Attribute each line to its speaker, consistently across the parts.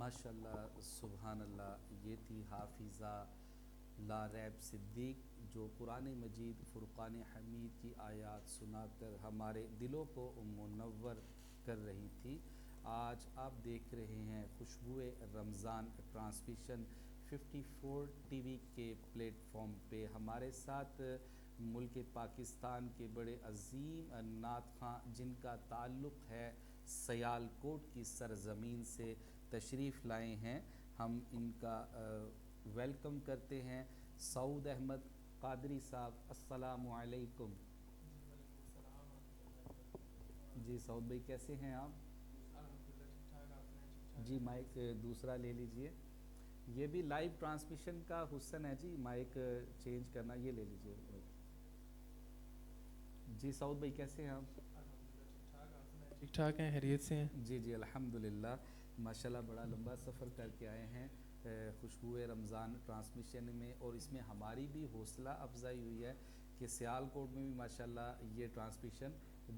Speaker 1: माशाल्लाह सुभान अल्लाह। ये थी हाफिज़ा लारैब सिद्दीक जो कुरान मजीद फ़ुरक़ान हमीद की आयत सुनाकर हमारे दिलों को मुनव्वर कर रही थी। आज आप देख रहे हैं खुशबुए रमज़ान ट्रांसमिशन 54 टीवी के प्लेटफॉर्म पे। हमारे साथ मुल्क पाकिस्तान के बड़े अजीम नात खां जिनका ताल्लुक़ है सियालकोट की सरज़मीन से तशरीफ़ लाए हैं। हम इनका वेलकम करते हैं। सऊद अहमद कादरी साहब, अस्सलामु अलैकुम। जी सऊद भाई कैसे हैं आप? जी माइक दूसरा ले लीजिए। ये भी लाइव ट्रांसमिशन का हुस्न है जी, माइक चेंज करना, ये ले लीजिए। जी सऊद भाई कैसे हैं आप?
Speaker 2: ठीक ठाक हैं, खैरियत से हैं?
Speaker 1: जी जी अल्हम्दुलिल्लाह। माशाल्लाह बड़ा लंबा सफ़र करके आए हैं खुशबुए रमज़ान ट्रांसमिशन में, और इसमें हमारी भी हौसला अफजाई हुई है कि सियालकोट में भी माशाल्लाह ये ट्रांसमिशन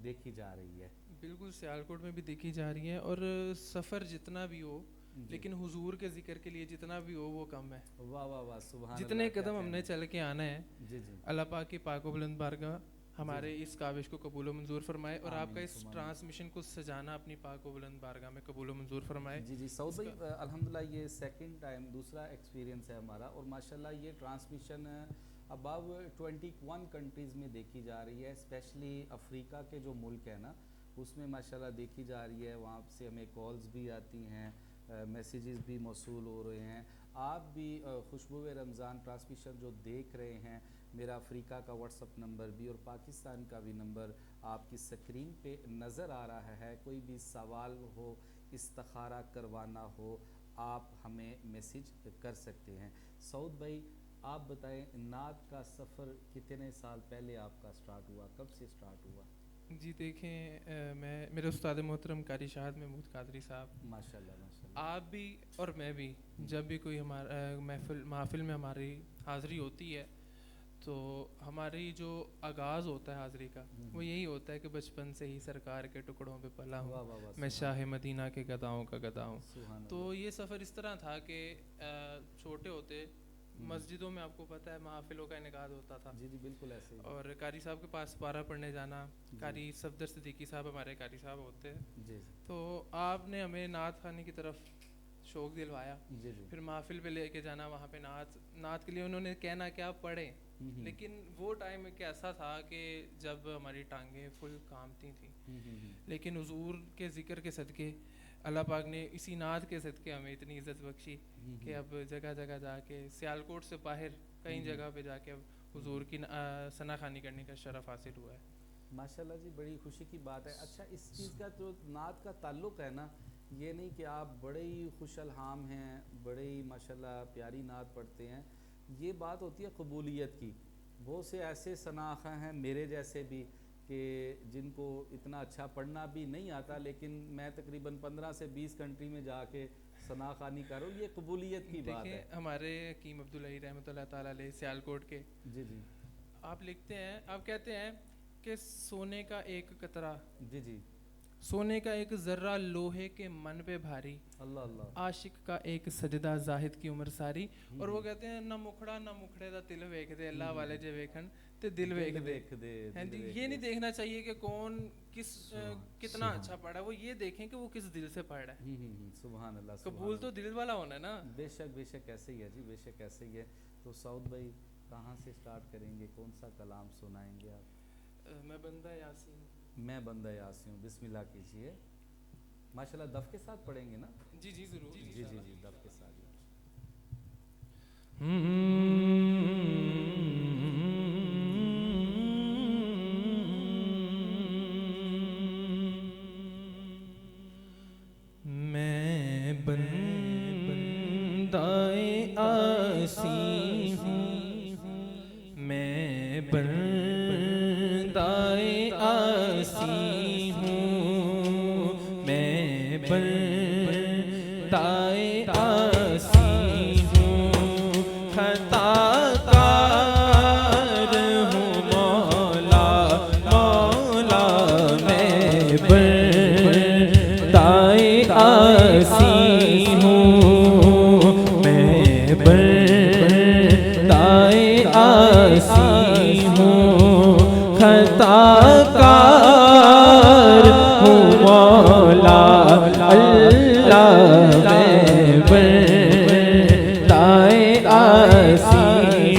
Speaker 1: देखी जा रही है।
Speaker 2: बिल्कुल, सियालकोट में भी देखी जा रही है, और सफ़र जितना भी हो लेकिन हुजूर के ज़िक्र के लिए जितना भी हो वो कम है।
Speaker 1: वाह वाह वाह, सुभान
Speaker 2: जितने
Speaker 1: अल्लाह,
Speaker 2: कदम हमने चल के आना है,
Speaker 1: जी जी
Speaker 2: अल्लाह पाक की पाक व बुलंद बारगाह हमारे इस काविश को कबूल व मंजूर फरमाए, और आपका
Speaker 1: आमीन,
Speaker 2: इस
Speaker 1: सुभान
Speaker 2: ट्रांसमिशन को सजाना अपनी पाक व बुलंद बारगाह में कबूल व मंजूर फरमाए।
Speaker 1: जी जी सऊद भाई अल्हम्दुलिल्लाह ये सेकंड टाइम दूसरा एक्सपीरियंस है हमारा, और माशाल्लाह ये ट्रांसमिशन अबव 21 कंट्रीज़ में देखी जा रही है। स्पेशली अफ्रीका के जो मुल्क है ना उसमें माशाल्लाह देखी जा रही है। वहाँ से हमें कॉल्स भी आती हैं, मैसेजेस भी मौसूल हो रहे हैं। आप भी खुशबुए रमज़ान ट्रांसमिशन जो देख रहे हैं, मेरा अफ्रीका का व्हाट्सअप नंबर भी और पाकिस्तान का भी नंबर आपकी स्क्रीन पे नज़र आ रहा है। कोई भी सवाल हो, इस्तिखारा करवाना हो, आप हमें मैसेज कर सकते हैं। सऊद भाई आप बताएं, नात का सफ़र कितने साल पहले आपका स्टार्ट हुआ, कब से स्टार्ट हुआ?
Speaker 2: जी देखें, मैं मेरे उस्ताद मोहतरम कारी शाहद महमूद कादरी साहब,
Speaker 1: माशाल्लाह माशाल्लाह।
Speaker 2: आप भी और मैं भी जब भी कोई हमारा महफिल में हमारी हाज़िरी होती है तो हमारी जो आगाज़ होता है हाज़िरी का वो यही होता है कि बचपन से ही सरकार के टुकड़ों पे पला हूँ, मैं शाह मदीना के गदाओं का गदा हूँ। तो ये सफ़र इस तरह था कि छोटे होते मस्जिदों में आपको पता है महफिलों का इनेकाद होता था।
Speaker 1: जी जी बिल्कुल ऐसे ही।
Speaker 2: और कारी साहब के पास पारा पढ़ने जाना, कारी सफदर सिद्दीकी साहब हमारे कारी साहब होते हैं,
Speaker 1: जी।
Speaker 2: तो आपने हमें नात खाने की तरफ शौक दिलवाया।
Speaker 1: जी जी।
Speaker 2: फिर महफिल पे लेके जाना, वहाँ पे नात के लिए उन्होंने कहना क्या पढ़े। लेकिन वो टाइम एक ऐसा था कि जब हमारी टांगें फुल कांपती थी, लेकिन हुजूर के ज़िक्र के सदके अल्लाह पाक ने इसी नात के सदके हमें इतनी इज़्ज़त बख्शी कि अब जगह जगह जाके सियालकोट से बाहर कई जगह पे जाके अब हुजूर की सना खानी करने का शरफ हासिल हुआ है।
Speaker 1: माशाल्लाह जी, बड़ी खुशी की बात है। अच्छा, इस चीज़ का जो नात का ताल्लुक़ है ना, ये नहीं कि आप बड़े ही खुशलहाम हैं, बड़े ही माशाल्लाह प्यारी नात पढ़ते हैं, ये बात होती है कबूलियत की। बहुत से ऐसे सनाख़ा हैं मेरे जैसे भी कि जिनको इतना अच्छा पढ़ना भी नहीं आता, लेकिन मैं तकरीबन 15 से 20 कंट्री में जाके सना खानी करूँ, ये कबूलियत की बात है।
Speaker 2: हमारे हकीम अब्दुल्लाही रहमतुल्लाह ताला अलैह सियालकोट के,
Speaker 1: जी जी,
Speaker 2: आप लिखते हैं, आप कहते हैं कि सोने का एक कतरा,
Speaker 1: जी जी,
Speaker 2: सोने का एक जर्रा लोहे के मन पे भारी,
Speaker 1: अल्लाह अल्लाह,
Speaker 2: आशिक का एक सजदा जाहिद की उम्र सारी। और वो कहते हैं ना मुखड़ा ना मुखड़े दा तिल वेख दे, अल्लाह वाले जे वेखन ते दिल वेख दे। हैं जी, ये नहीं देखना चाहिए कि कौन किस कितना अच्छा पढ़ा है, वो ये देखें कि वो किस दिल से पढ़ रहा है।
Speaker 1: सुभान अल्लाह,
Speaker 2: कबूल तो दिल वाला होना है ना।
Speaker 1: बेशक बेशक ऐसे ही है जी, बेशक ऐसे ही है। तो सऊद भाई कहाँ से स्टार्ट करेंगे, कौन सा कलाम सुनाएंगे आप?
Speaker 2: मैं बंदा यासीन,
Speaker 1: मैं बंदा यासीन हूँ, बिस्मिल्लाह कीजिए। माशाल्लाह दफ के साथ पढ़ेंगे ना?
Speaker 2: जी जी जरूर,
Speaker 1: जी जी जी, दफ के साथ।
Speaker 2: मैं बंदाए आसी हूँ, मैं बंदाए आसी हूँ, मैं बंदाए आसी हूँ, खताकार हूँ मौला मौला, मैं बंदाए आसी हूँ, मैं बंदाए आसी हूँ, खताकार हूँ मौला अल्लाह, मैं बंदाए आसी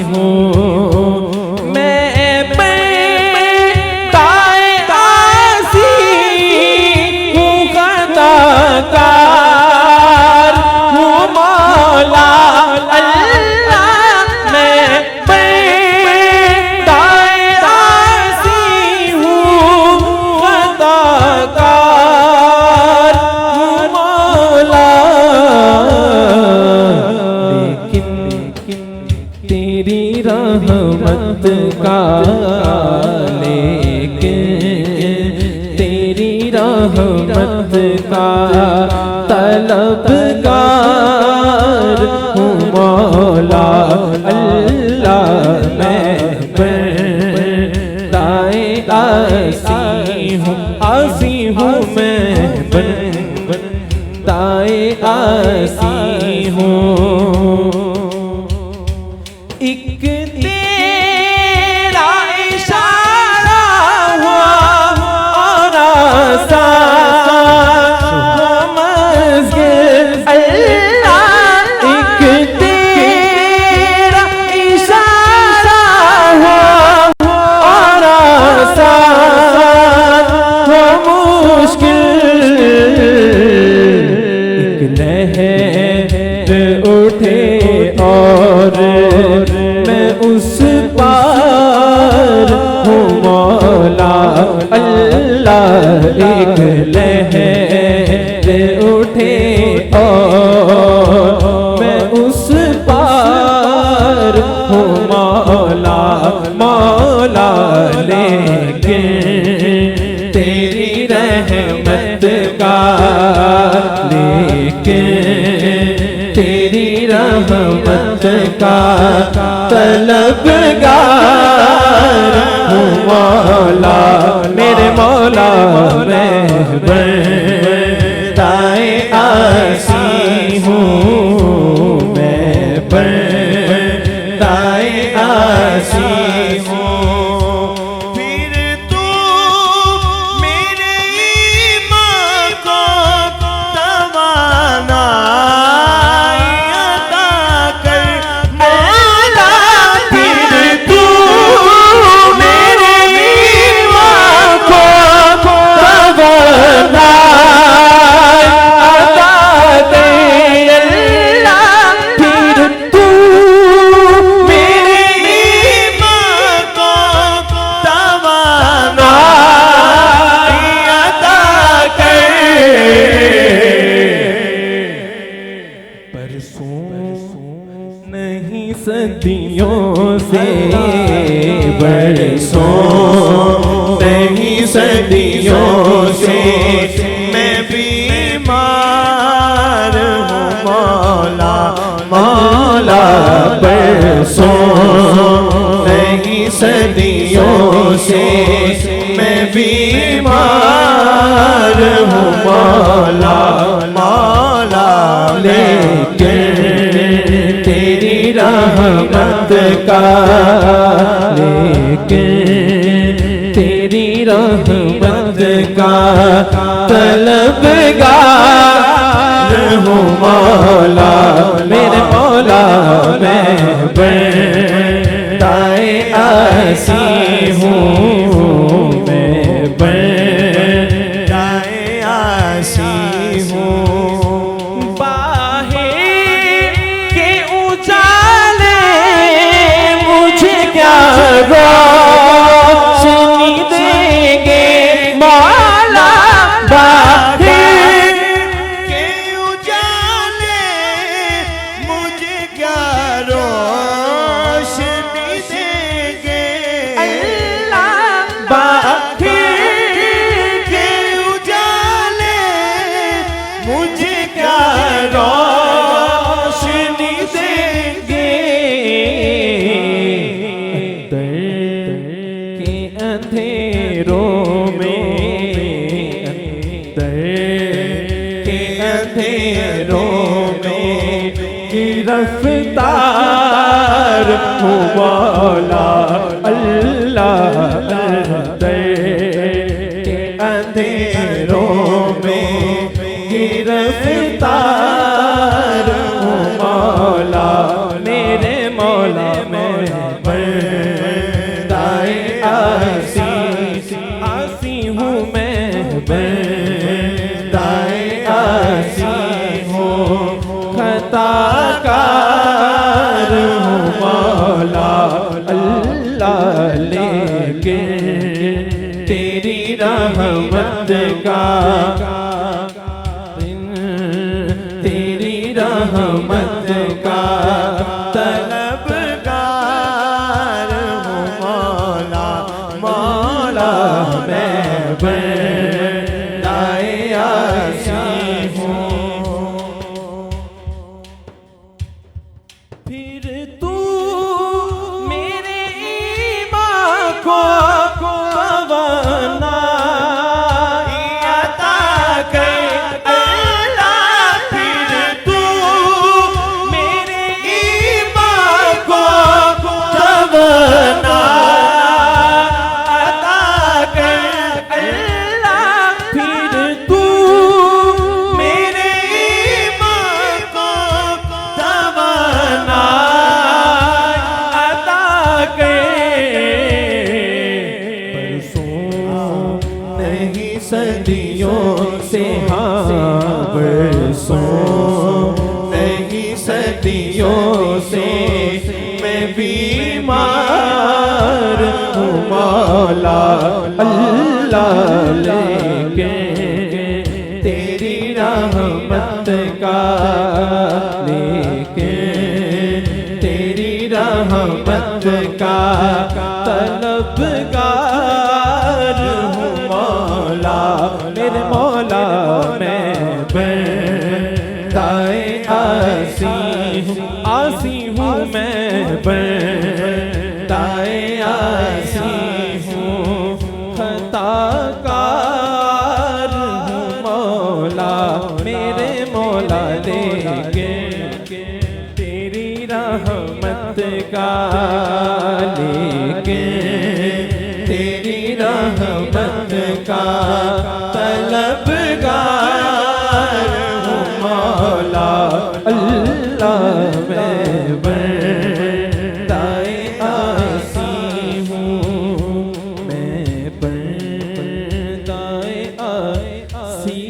Speaker 2: हूँ, मैं बंदाए आसी हूँ, खताकार हूँ मौला अल्लाह, मैं बंदाए आसी हूँ, खताकार हूँ मौला। लेकिन तेरी रहमत का, लेकिन तेरी रहमत का तलबगार हूँ मौला अल्लाह, मैं बंदाए आसी हूँ, आसी हूँ, मैं बंदाए आसी हूँ। एक तेरा इशारा हुआ और आसान समझ गए अल्लाह, एक तेरा इशारा हुआ और आसान हो मुश्किल, एक लहर उठे और मैं उस पार हूँ मौला अल्लाह, एक लहर उठे और मैं उस पार हूँ मौला मौला, लेकिन तेरी रहमत का, लेकिन तेरी रहमत का तलबगार हूँ मौला, मेरे मौला, मैं बंदाए आसी हूँ, मैं बंदाए आसी हूँ। फिर तू मेरे ईमान को तवाना
Speaker 3: नहीं सदियों से बरसों नहीं सदियों से मैं बीमार हूँ मौला मौला बरसों नहीं सदियों से मैं बीमार हूँ मौला मौला लेकिन तेरी रहमत का लेकिन तेरी रहमत का तलबगार हूँ मौला मेरे मौला मैं बंदाए आसी हूँ मैं बंदाए आसी हूँ रोशनी देंगे मौला बाहर के उजाले मुझे क्या रोशनी देंगे अल्लाह बाहर के उजाले मुझे क्या रोशनी देंगे अंधेरों में गिरफ्तार हूँ मौला अल्लाह के अंधेरों में गिरफ्तार हूँ मौला मेरे मौला मैं बंदाए आसी हूँ मैं बंदाए आसी हूँ खताकार हूँ मौला अल्लाह लेकिन तेरी रहमत का तेरी रहमत का तलबगार हूँ मौला मौला मैं बंदाए आसी हूँ फिर तू मेरे ईमान को तवानाई अता कर अल्लाह फिर तू मेरे ईमान को तवानाई अता कर अल्लाह फिर तू मेरे ईमान को तवानाई अता नहीं सदियों से हाँ बरसों नहीं सदियों से मैं बीमार हूँ मौला अल्लाह लेकिन तेरी रहमत का लेकिन तेरी रहमत का तलबगार हूँ मौला मेरे मौला मैं बंदाए आसी हूँ मैं बंदाए आसी हूँ खताकार हूँ मौला मेरे मौला लेकिन तेरी रहमत का लेकिन तेरी रहमत का तलबगार हूँ मौला अल्लाह मैं बंदाए आसी हूँ मैं बंदाए आसी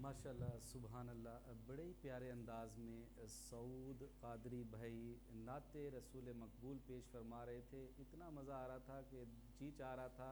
Speaker 1: माशाल्लाह सुभान अल्लाह बड़े ही प्यारे अंदाज में सऊद कादरी भाई नाते रसूल मकबूल पेश फरमा रहे थे। इतना मज़ा आ रहा था कि जी चाह रहा था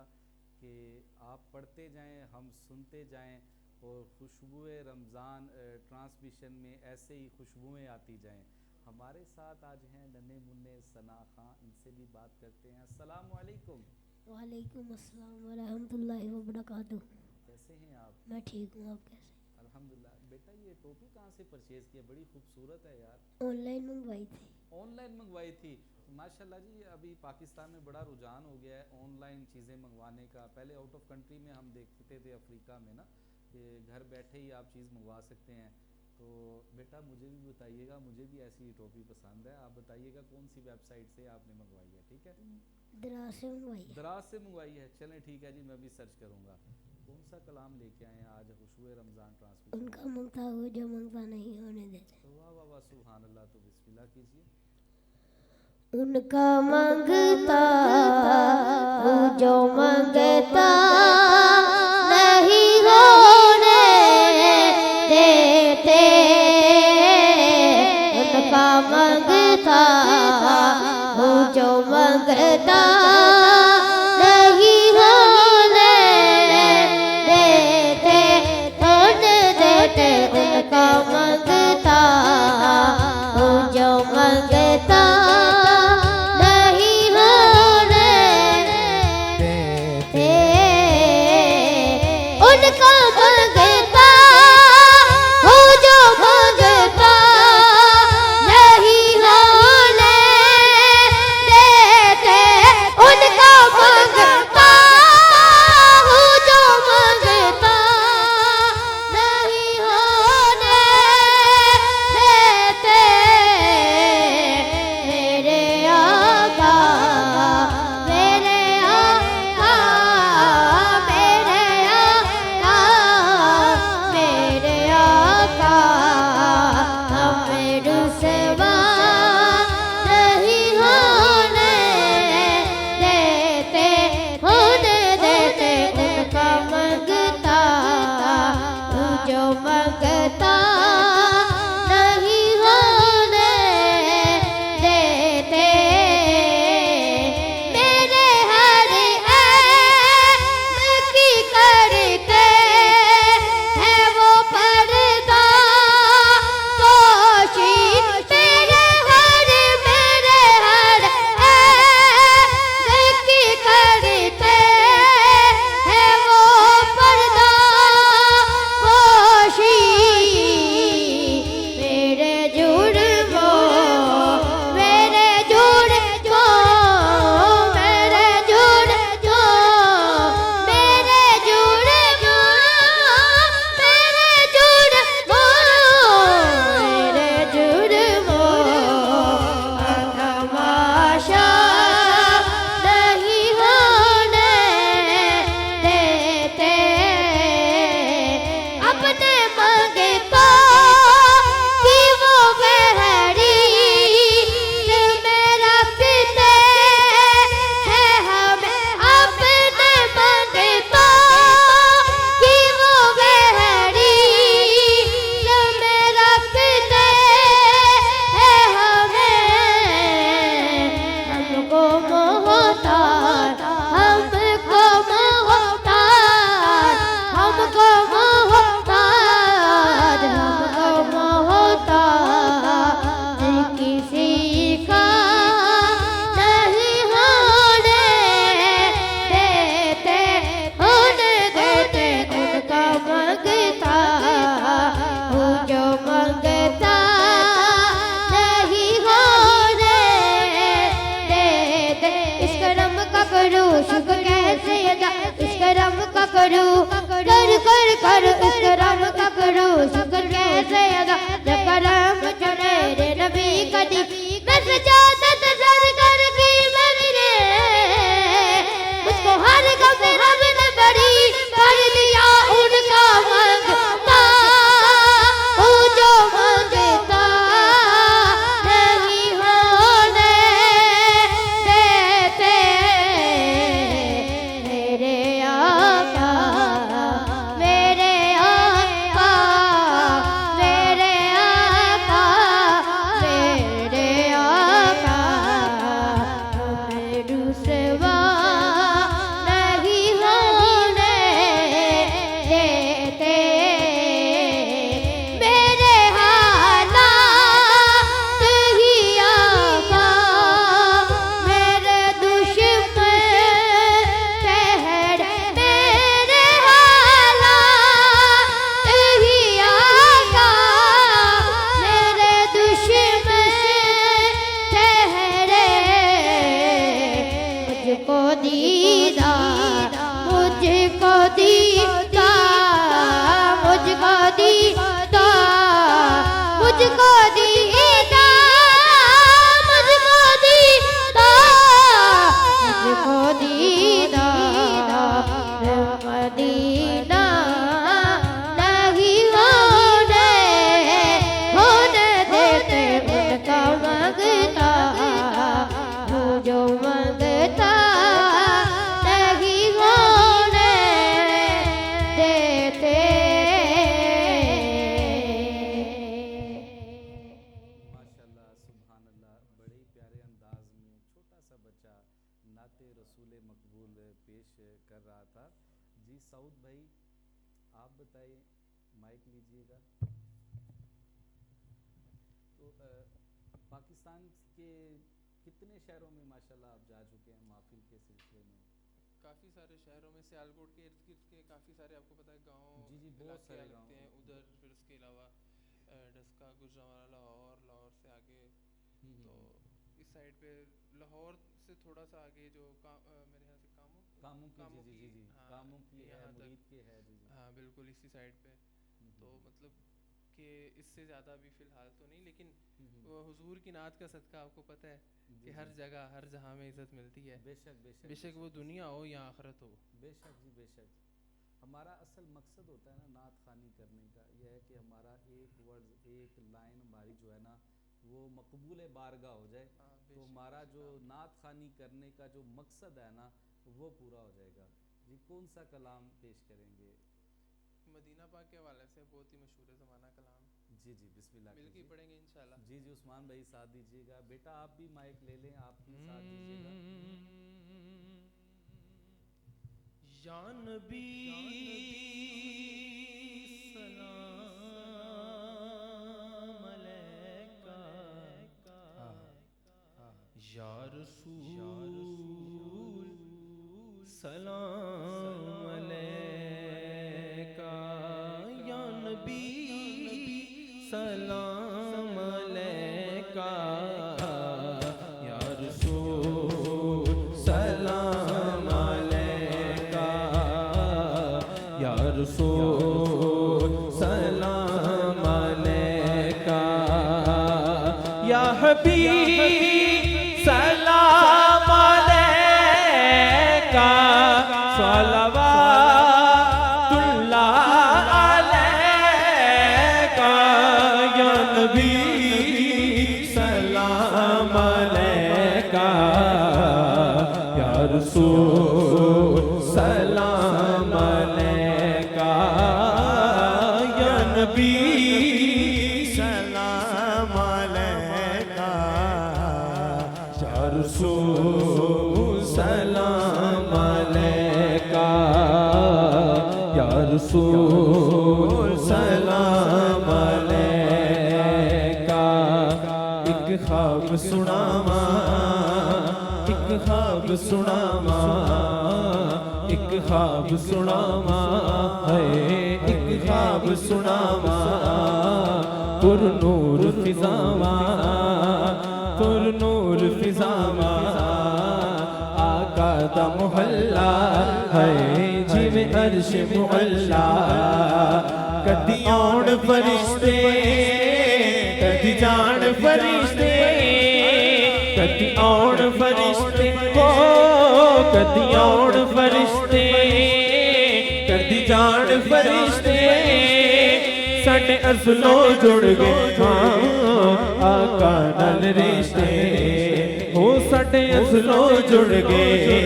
Speaker 1: कि आप पढ़ते जाएं, हम सुनते जाएं और खुशबुए रमज़ान ट्रांसमिशन में ऐसे ही खुशबुएं आती जाएं। हमारे साथ आज हैं नन्हे मुन्ने सना खां, इनसे भी बात करते हैं। अस्सलाम वालेकुम।
Speaker 4: वालेकुम अस्सलाम व रहमतुल्लाहि व बरकातुहू।
Speaker 1: कैसे हैं आप?
Speaker 4: मैं ठीक हूँ, आप कैसे?
Speaker 1: अल्हम्दुलिल्लाह। बेटा ये टोपी कहाँ से परचेज़ किया? बड़ी खूबसूरत है यार।
Speaker 4: ऑनलाइन मंगवाई थी।
Speaker 1: ऑनलाइन मंगवाई थी? माशाल्लाह जी, अभी पाकिस्तान में बड़ा रुझान हो गया है ऑनलाइन चीज़ें मंगवाने का। पहले आउट ऑफ कंट्री में हम देखते थे अफ्रीका में ना कि घर बैठे ही आप चीज़ मंगवा सकते हैं। तो बेटा मुझे भी बताइएगा, मुझे भी ऐसी टोपी पसंद है। आप बताइएगा कौन सी वेबसाइट से आपने मंगवाई है, ठीक है?
Speaker 4: दराज से मंगवाई है।
Speaker 1: दराज से मंगवाई है, चलें ठीक है जी, मैं भी सर्च करूँगा। कौन सा कलाम लेके आए हैं आज खुशबुए रमज़ान ट्रांसमिशन?
Speaker 4: उनका मंगता हो जो मंगता नहीं होने देते।
Speaker 1: तो वाह वाह वाह, सुभान अल्लाह। तो बिस्मिल्लाह कीजिए।
Speaker 4: उनका मंगता हो जो मंगता नहीं होने देते। उनका मंगता हो जो मंगता नहीं होने देते, होने देते। उनका मंगता हो जो मंगता नहीं होने देते। उनका मंगता हो जो मंगता नहीं होने देते। उनका मंगता हो जो मंगता नहीं होने देते। मेरे आका, मेरे आका, मेरे आका, मेरे आका हमें रुसवा नहीं होने देते, होने देते। उनका मंगता जो मंगता नहीं होने देते। मेरे हर ऐब की करते हैं वो पर्दा पोशी। मेरे हर ऐब की करते हैं वो पर्दा पोशी। मेरे जुर्मों, मेरे जुर्मों, मेरे जुर्मों, मेरे जुर्मों, मेरे जुर्मों, मेरे जुर्मों तमाशा नहीं होने देते। अपने मंगता कि वो बहरी दिल में रखते हैं हमें। अपने मंगता कि वो बहरी दिल में रखते हैं हमें। हमको मोहताज, हमको मोहताज, हमको मोहताज, हमको मोहताज किसी का नहीं होने देते, होने देते। उनका मंगता हो जो मंगता नहीं होने देते। इस करम का करूं शुक्र कैसे अदा, इस करम का करूं कर कर कर, इस करम का करूं शुक्र कैसे अदा। जब करम चढ़े रे नबी कदी मैं सजादत सर कर की मैंने। मुझको हर गम रब ने बड़ी कर दिया। उनका मंगता हो जो मंगता नहीं होने देते। मेरे आका, मेरे आका,
Speaker 1: दाऊद भाई आप बताइए, माइक लीजिएगा। तो पाकिस्तान के कितने शहरों में माशाल्लाह आप जा चुके हैं महफिल के सिलसिले में?
Speaker 2: काफ़ी सारे शहरों में, सियालकोट के इर्द गिर्द के काफ़ी सारे आपको पता है गाँव
Speaker 1: जी बहुत
Speaker 2: इलाके
Speaker 1: सारे
Speaker 2: लगते हैं
Speaker 1: गाँव
Speaker 2: उधर। फिर उसके अलावा डस्का, गुजरांवाला, लाहौर, लाहौर से आगे तो इस साइड पे लाहौर से थोड़ा सा आगे जो मेरे ख्याल से
Speaker 1: कामों की जी
Speaker 2: हाँ,
Speaker 1: कामों की है,
Speaker 2: यहाँ तक,
Speaker 1: मुरीद के है जी।
Speaker 2: हाँ बिल्कुल इसी साइड पे। तो मतलब कि इससे ज़्यादा भी फ़िलहाल तो नहीं, लेकिन वो हुजूर की नात का सदका आपको पता है कि हर जगह हर जहाँ में इज़्ज़त मिलती है।
Speaker 1: बेशक बेशक
Speaker 2: बेशक वो दुनिया हो या आखिरत हो।
Speaker 1: बेशक जी बेशक। हमारा असल मकसद होता है ना नात खानी करने का, यह है कि हमारा एक वर्ड एक लाइन हमारी जो है ना वो मकबूल बारगाह हो जाए, तो हमारा जो नात खानी करने का जो मकसद है ना वो पूरा हो जाएगा। जी कौन सा कलाम पेश करेंगे?
Speaker 2: मदीना पाक के हवाले से बहुत ही मशहूर ज़माना कलाम।
Speaker 1: जी जी बिस्मिल्लाह
Speaker 2: मिल के
Speaker 1: कीजिए।
Speaker 2: पढ़ेंगे इंशाल्लाह।
Speaker 1: जी जी उस्मान भाई साथ दीजिएगा, बेटा आप भी माइक ले लें, आप भी साथ दीजिएगा।
Speaker 3: या नबी सलाम अलैका, या रसूल सलाम अलैका, या नबी सलाम अलैका, या रसूल सलाम अलैका, या रसूल सलाम अलैका, या हबीब सलाम अलैका, सलवातुल्लाह अलैका, या नबी सलाम अलैका, या रसूल सलाम अलैका, या नबी सलाम अलैका, या रसूल सलाम अलैका, या रसूल सलाम अलैका। एक ख्वाब सुनावा, एक ख्वाब सुनावा, एक ख्वाब सुनावा है, एक ख्वाब सुनावा, पुर नूर फिजावा, पुर नूर फिजावा, आका दा मोहल्ला है जिवें अर्श मुअल्ला, कदी आउण फरिश्ते कदी जान फरिश्ते, कदी आउण फरिश्ते हो, कदी आउण फरिश्ते, कदी जान फरिश्ते, साडे असलों जुड़ गए हाँ आका नाल रिश्ते, हो साडे असलों जुड़ गए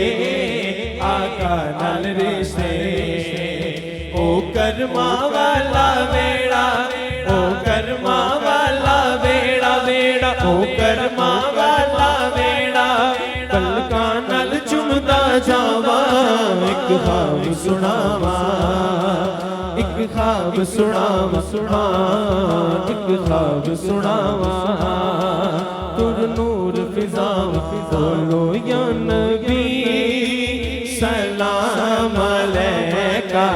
Speaker 3: आका नाल रिश्ते। ओ कर्मा वाला वेड़ा, ओ कर्मा वाला वेड़ा वेड़ा, ओ कर्मा वाला वेड़ा, पलका नाल चुमदा जावा, एक ख्वाब सुनावा, एक ख्वाब सुनावा, सुना एक ख्वाब सुनावा, तुर नूर फिजावा, बोलो या नबी सलाम अलैका,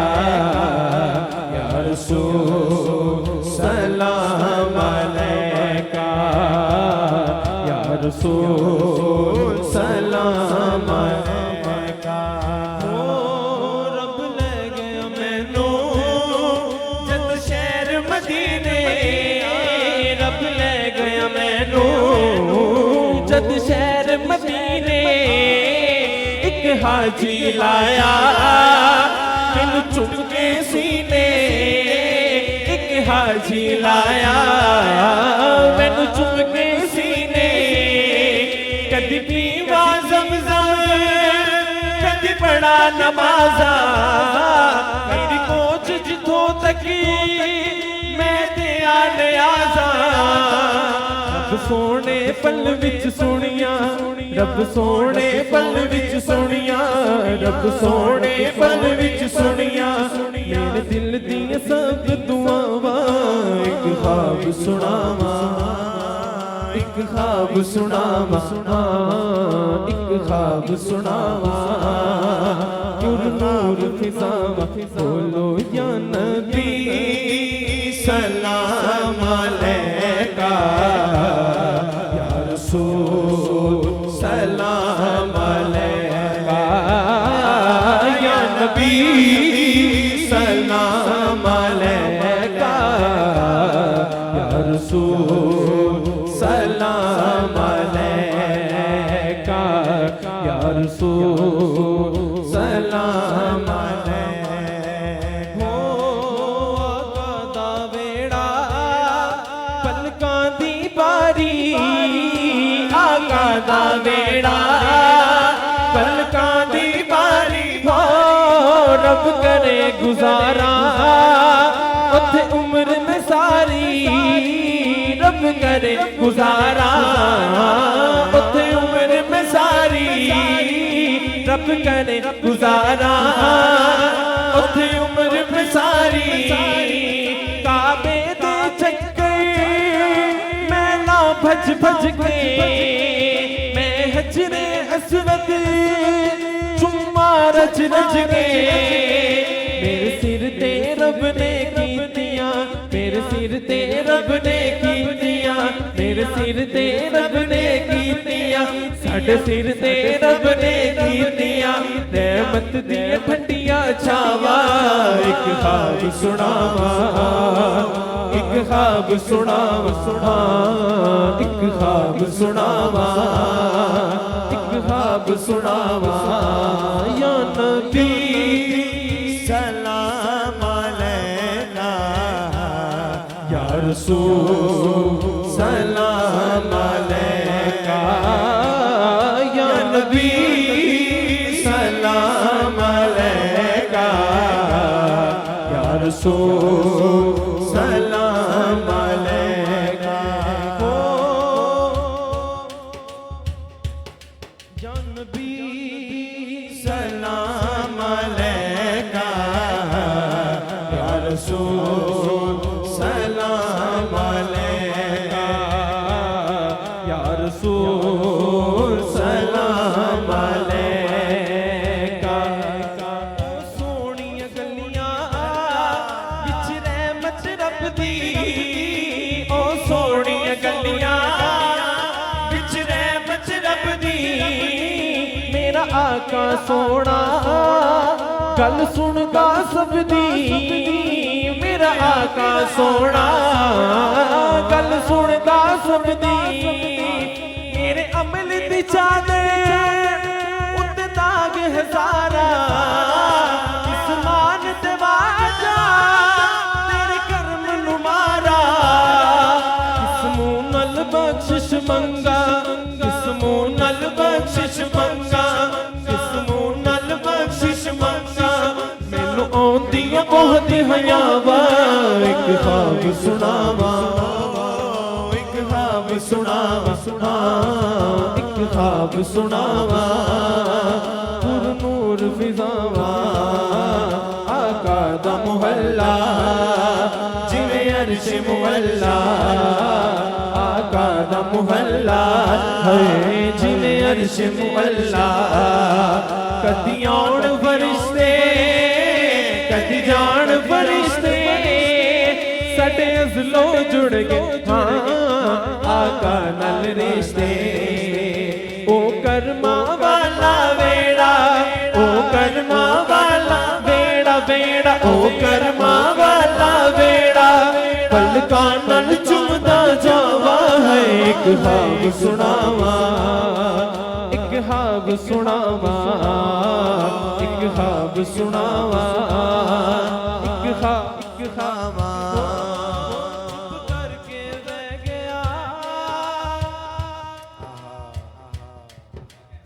Speaker 3: या रसूल सलाम अलैका, या रसूल सलाम अलैका। ओ रब ले गया मैनू जद शहर मदीने, रब ले गया मैनू जद शहर मदीने, एक हाजी लाया मैनू चुम के सीने, एक हाजी लाया मैनू चुम के सीने, कदी पीवा ज़मज़म कदी पढ़ा नमाज़ा, मेरी कोच जिथों तकी मैं ते आने आजा, रब सोने पल विच सोनिया रब सोने पल विच सुनिया, रब सोने पल विच सुनिया, मेरे दिल दी सब दुआवां एक ख्वाब सुनावा, एक ख्वाब सुनावा, एक ख्वाब सुनावा, नूर नूर फिजावा, बोलो या नबी सलाम अलैका, या रसूल सलाम अलैका, या नबी सलाम अलैका, या रसूल सलाम अलैका, या रसूल सलाम अलैका। हो आका दा वेड़ा पलकां दी बारी, आका दा वेड़ा पलकां दी बारी, हो रब करे गुजारा उथे उम्र में सारी, रब करे गुजारा उथे उम्र में सारी, रब करे गुजारा उथे उम्र में सारी, काबे दे चक्कर मैं ना भज भज के, मैं हजरे असवद चुम्मा रच रच के, मेरे सिर ते रब ने कीतियां, मेरे सिर ते रब ने कीतियां, मेरे सिर ते रब ने कीतियां, साडे सिर ते रब ने कीतियां, रहमत दियां ठंडियां छावां, एक ख्वाब सुनावा, एक ख्वाब सुनावा, एक ख्वाब सुनावा, एक ख्वाब सुनावा, या नबी सलाम अलैका, या रसूल सलाम अलैका, या नबी सलाम अलैका, या रसूल सलाम अलैका। हो या नबी सलाम अलैका, या रसूल सलाम अलैका, या रसूल सलाम अलैका। ओ सोहणियां गलियां विच रहमत रब दी, ओ सोहणियां गलियां विच रहमत रब दी, मेरा आका सोना गल सुनदा सब दी, मेरा आका सोना गल सुनदा सब दी, मेरे अमल दी चादर उत्ते दाग हजारा, इस्मान ते वाजा तेरे कर्म नु मारा, किस मुंह नल बख्शिश मंगा, किस मुंह नल बख्शिश मंगा, किस मुंह नल बख्शिश मंगा, मैनू आउंदियां बहुत हयावा, एक ख्वाब सुनावा, एक ख्वाब सुनावा, एक ख्वाब सुनावा, नूर नूर फिजावा, आका दा मुहल्ला जिवें अर्श मुअल्ला, आका दा मुहल्ला है जिवें अर्श मुअल्ला, कदी आउण फरिश्ते कदी जान फरिश्ते, साडे अज़लो जुड़ गए हाँ आका नाल रिश्ते, ओ कर्मा वाला वेड़ा, ओ कर्मा वाला वेड़ा, वेड़ा ओ कर्मा वाला वेड़ा, पलकां नाल चुमदा जावा, है एक ख्वाब सुनावा, एक ख्वाब सुनावा, एक ख्वाब सुनावा, एक ख्वाब करके रह गया,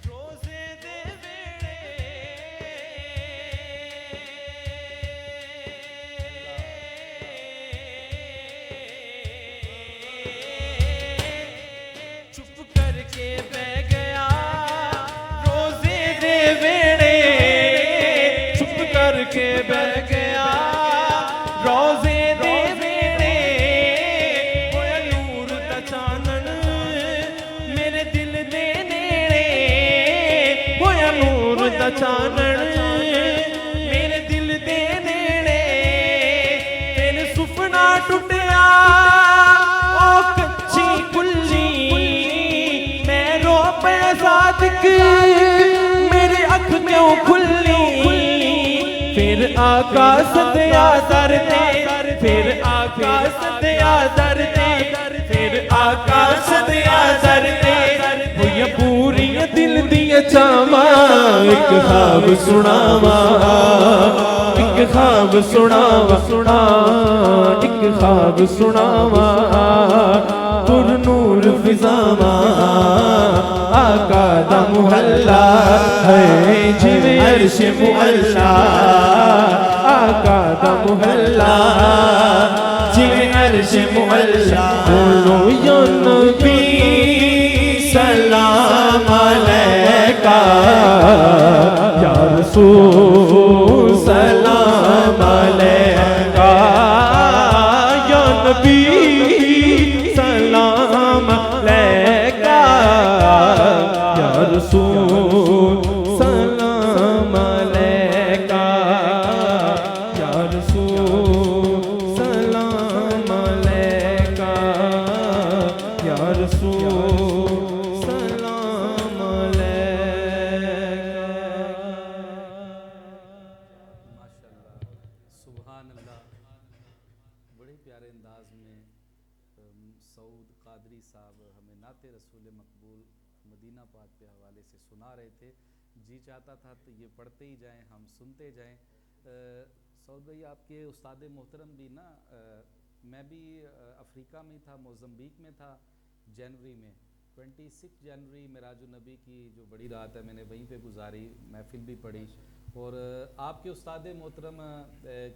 Speaker 3: रोज़े दे वेड़े, चुप करके बह गया। टुटिया ओ कच्ची कुल्ली मैं रो पे सादिक मेरी अख क्यों खुली फिर आकाश दिया दर दे फिर आकाश दिया दर दे फिर आकाश दिया दर दे ये पूरी दिल दिए चावा एक ख्वाब सुनावा एक ख्वाब सुनावा एक ख्वाब सुनावा तुर नूर फिजावा आका दा मुहल्ला है जिवें अर्श मुअल्ला आका दा मुहल्ला जिवें अर्श मुअल्ला बोलो या नबी सलाम अलैका या रसूल सलाम अलैका या नबी सलाम अलैका या रसूल सलाम अलैका या रसूल सलाम अलैका या रसूल सलाम अलैका।
Speaker 1: माशाल्लाह, सुभान अल्लाह। बड़े प्यारे अंदाज में सऊद कादरी साहब हमें नाते रसूल मकबूल मदीना पाक के हवाले से सुना रहे थे। जी चाहता था तो ये पढ़ते ही जाएं, हम सुनते जाएं। सऊद भाई आपके उस्ताद मोहतरम भी ना, मैं भी अफ्रीका में था, मोज़म्बिक में था जनवरी में। 26 जनवरी मेराजुन नबी की जो बड़ी रात है मैंने वहीं पे गुजारी, महफिल भी पढ़ी। और आपके उस्ताद मोहतरम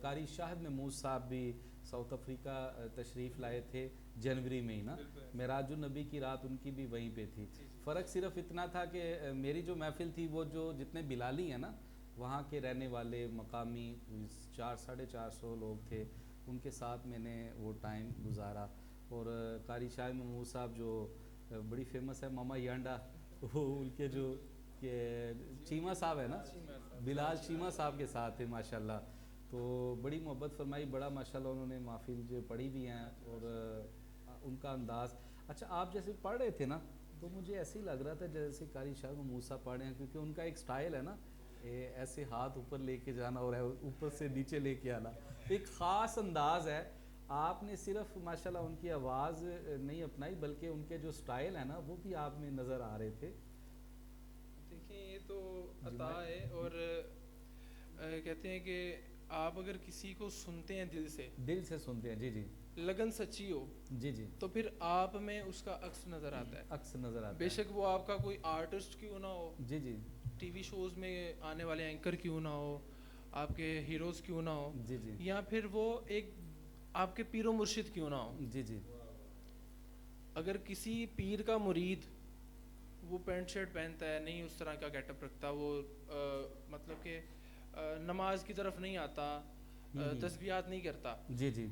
Speaker 1: कारी शाहिद महमूद साहब भी साउथ अफ्रीका तशरीफ़ लाए थे जनवरी में ही ना, मेराजुन नबी की रात उनकी भी वहीं पे थी। फ़र्क सिर्फ इतना था कि मेरी जो महफिल थी वो जो जितने बिलाली हैं ना वहाँ के रहने वाले मकामी 400-450 लोग थे, उनके साथ मैंने वो टाइम गुजारा। और कारी शाहिद महमूद साहब जो बड़ी फेमस है मामा यांडा, वो उनके जो के चीमा साहब है ना, बिलाल चीमा साहब के साथ थे माशाल्लाह। तो बड़ी मोहब्बत फरमाई, बड़ा माशाल्लाह उन्होंने महफिल जो पढ़ी भी हैं और उनका अंदाज़। अच्छा, आप जैसे पढ़ रहे थे ना तो मुझे ऐसे ही लग रहा था जैसे कारी शाह महमूद साहब पढ़ रहे हैं, क्योंकि उनका एक स्टाइल है ना, ऐसे हाथ ऊपर लेके जाना और ऊपर से नीचे लेके आना, एक ख़ास अंदाज़ है। आपने सिर्फ माशाल्लाह उनकी आवाज़ नहीं अपनाई बल्कि उनके जो स्टाइल है ना वो भी आप में नज़र आ रहे थे।
Speaker 2: देखिए ये तो अता है, और कहते हैं कि आप अगर किसी को सुनते हैं दिल से
Speaker 1: सुनते हैं, जी जी,
Speaker 2: लगन सच्ची हो
Speaker 1: जी जी,
Speaker 2: तो फिर आप में उसका अक्स नज़र आता है।
Speaker 1: अक्स नज़र आता है,
Speaker 2: बेशक वो आपका कोई आर्टिस्ट क्यों ना हो,
Speaker 1: जी जी,
Speaker 2: टीवी शोज़ में आने वाले एंकर क्यों ना हो, आपके हीरोज़ क्यों ना हो,
Speaker 1: जी जी,
Speaker 2: या फिर वो एक आपके पीरो मुर्शिद क्यों ना हो।
Speaker 1: जी जी,
Speaker 2: अगर किसी पीर का मुरीद वो पैंट शर्ट पहनता है, नहीं उस तरह का गेटअप रखता, वो मतलब कि नमाज की तरफ नहीं आता, तस्बीहात नहीं करता,
Speaker 1: जी जी,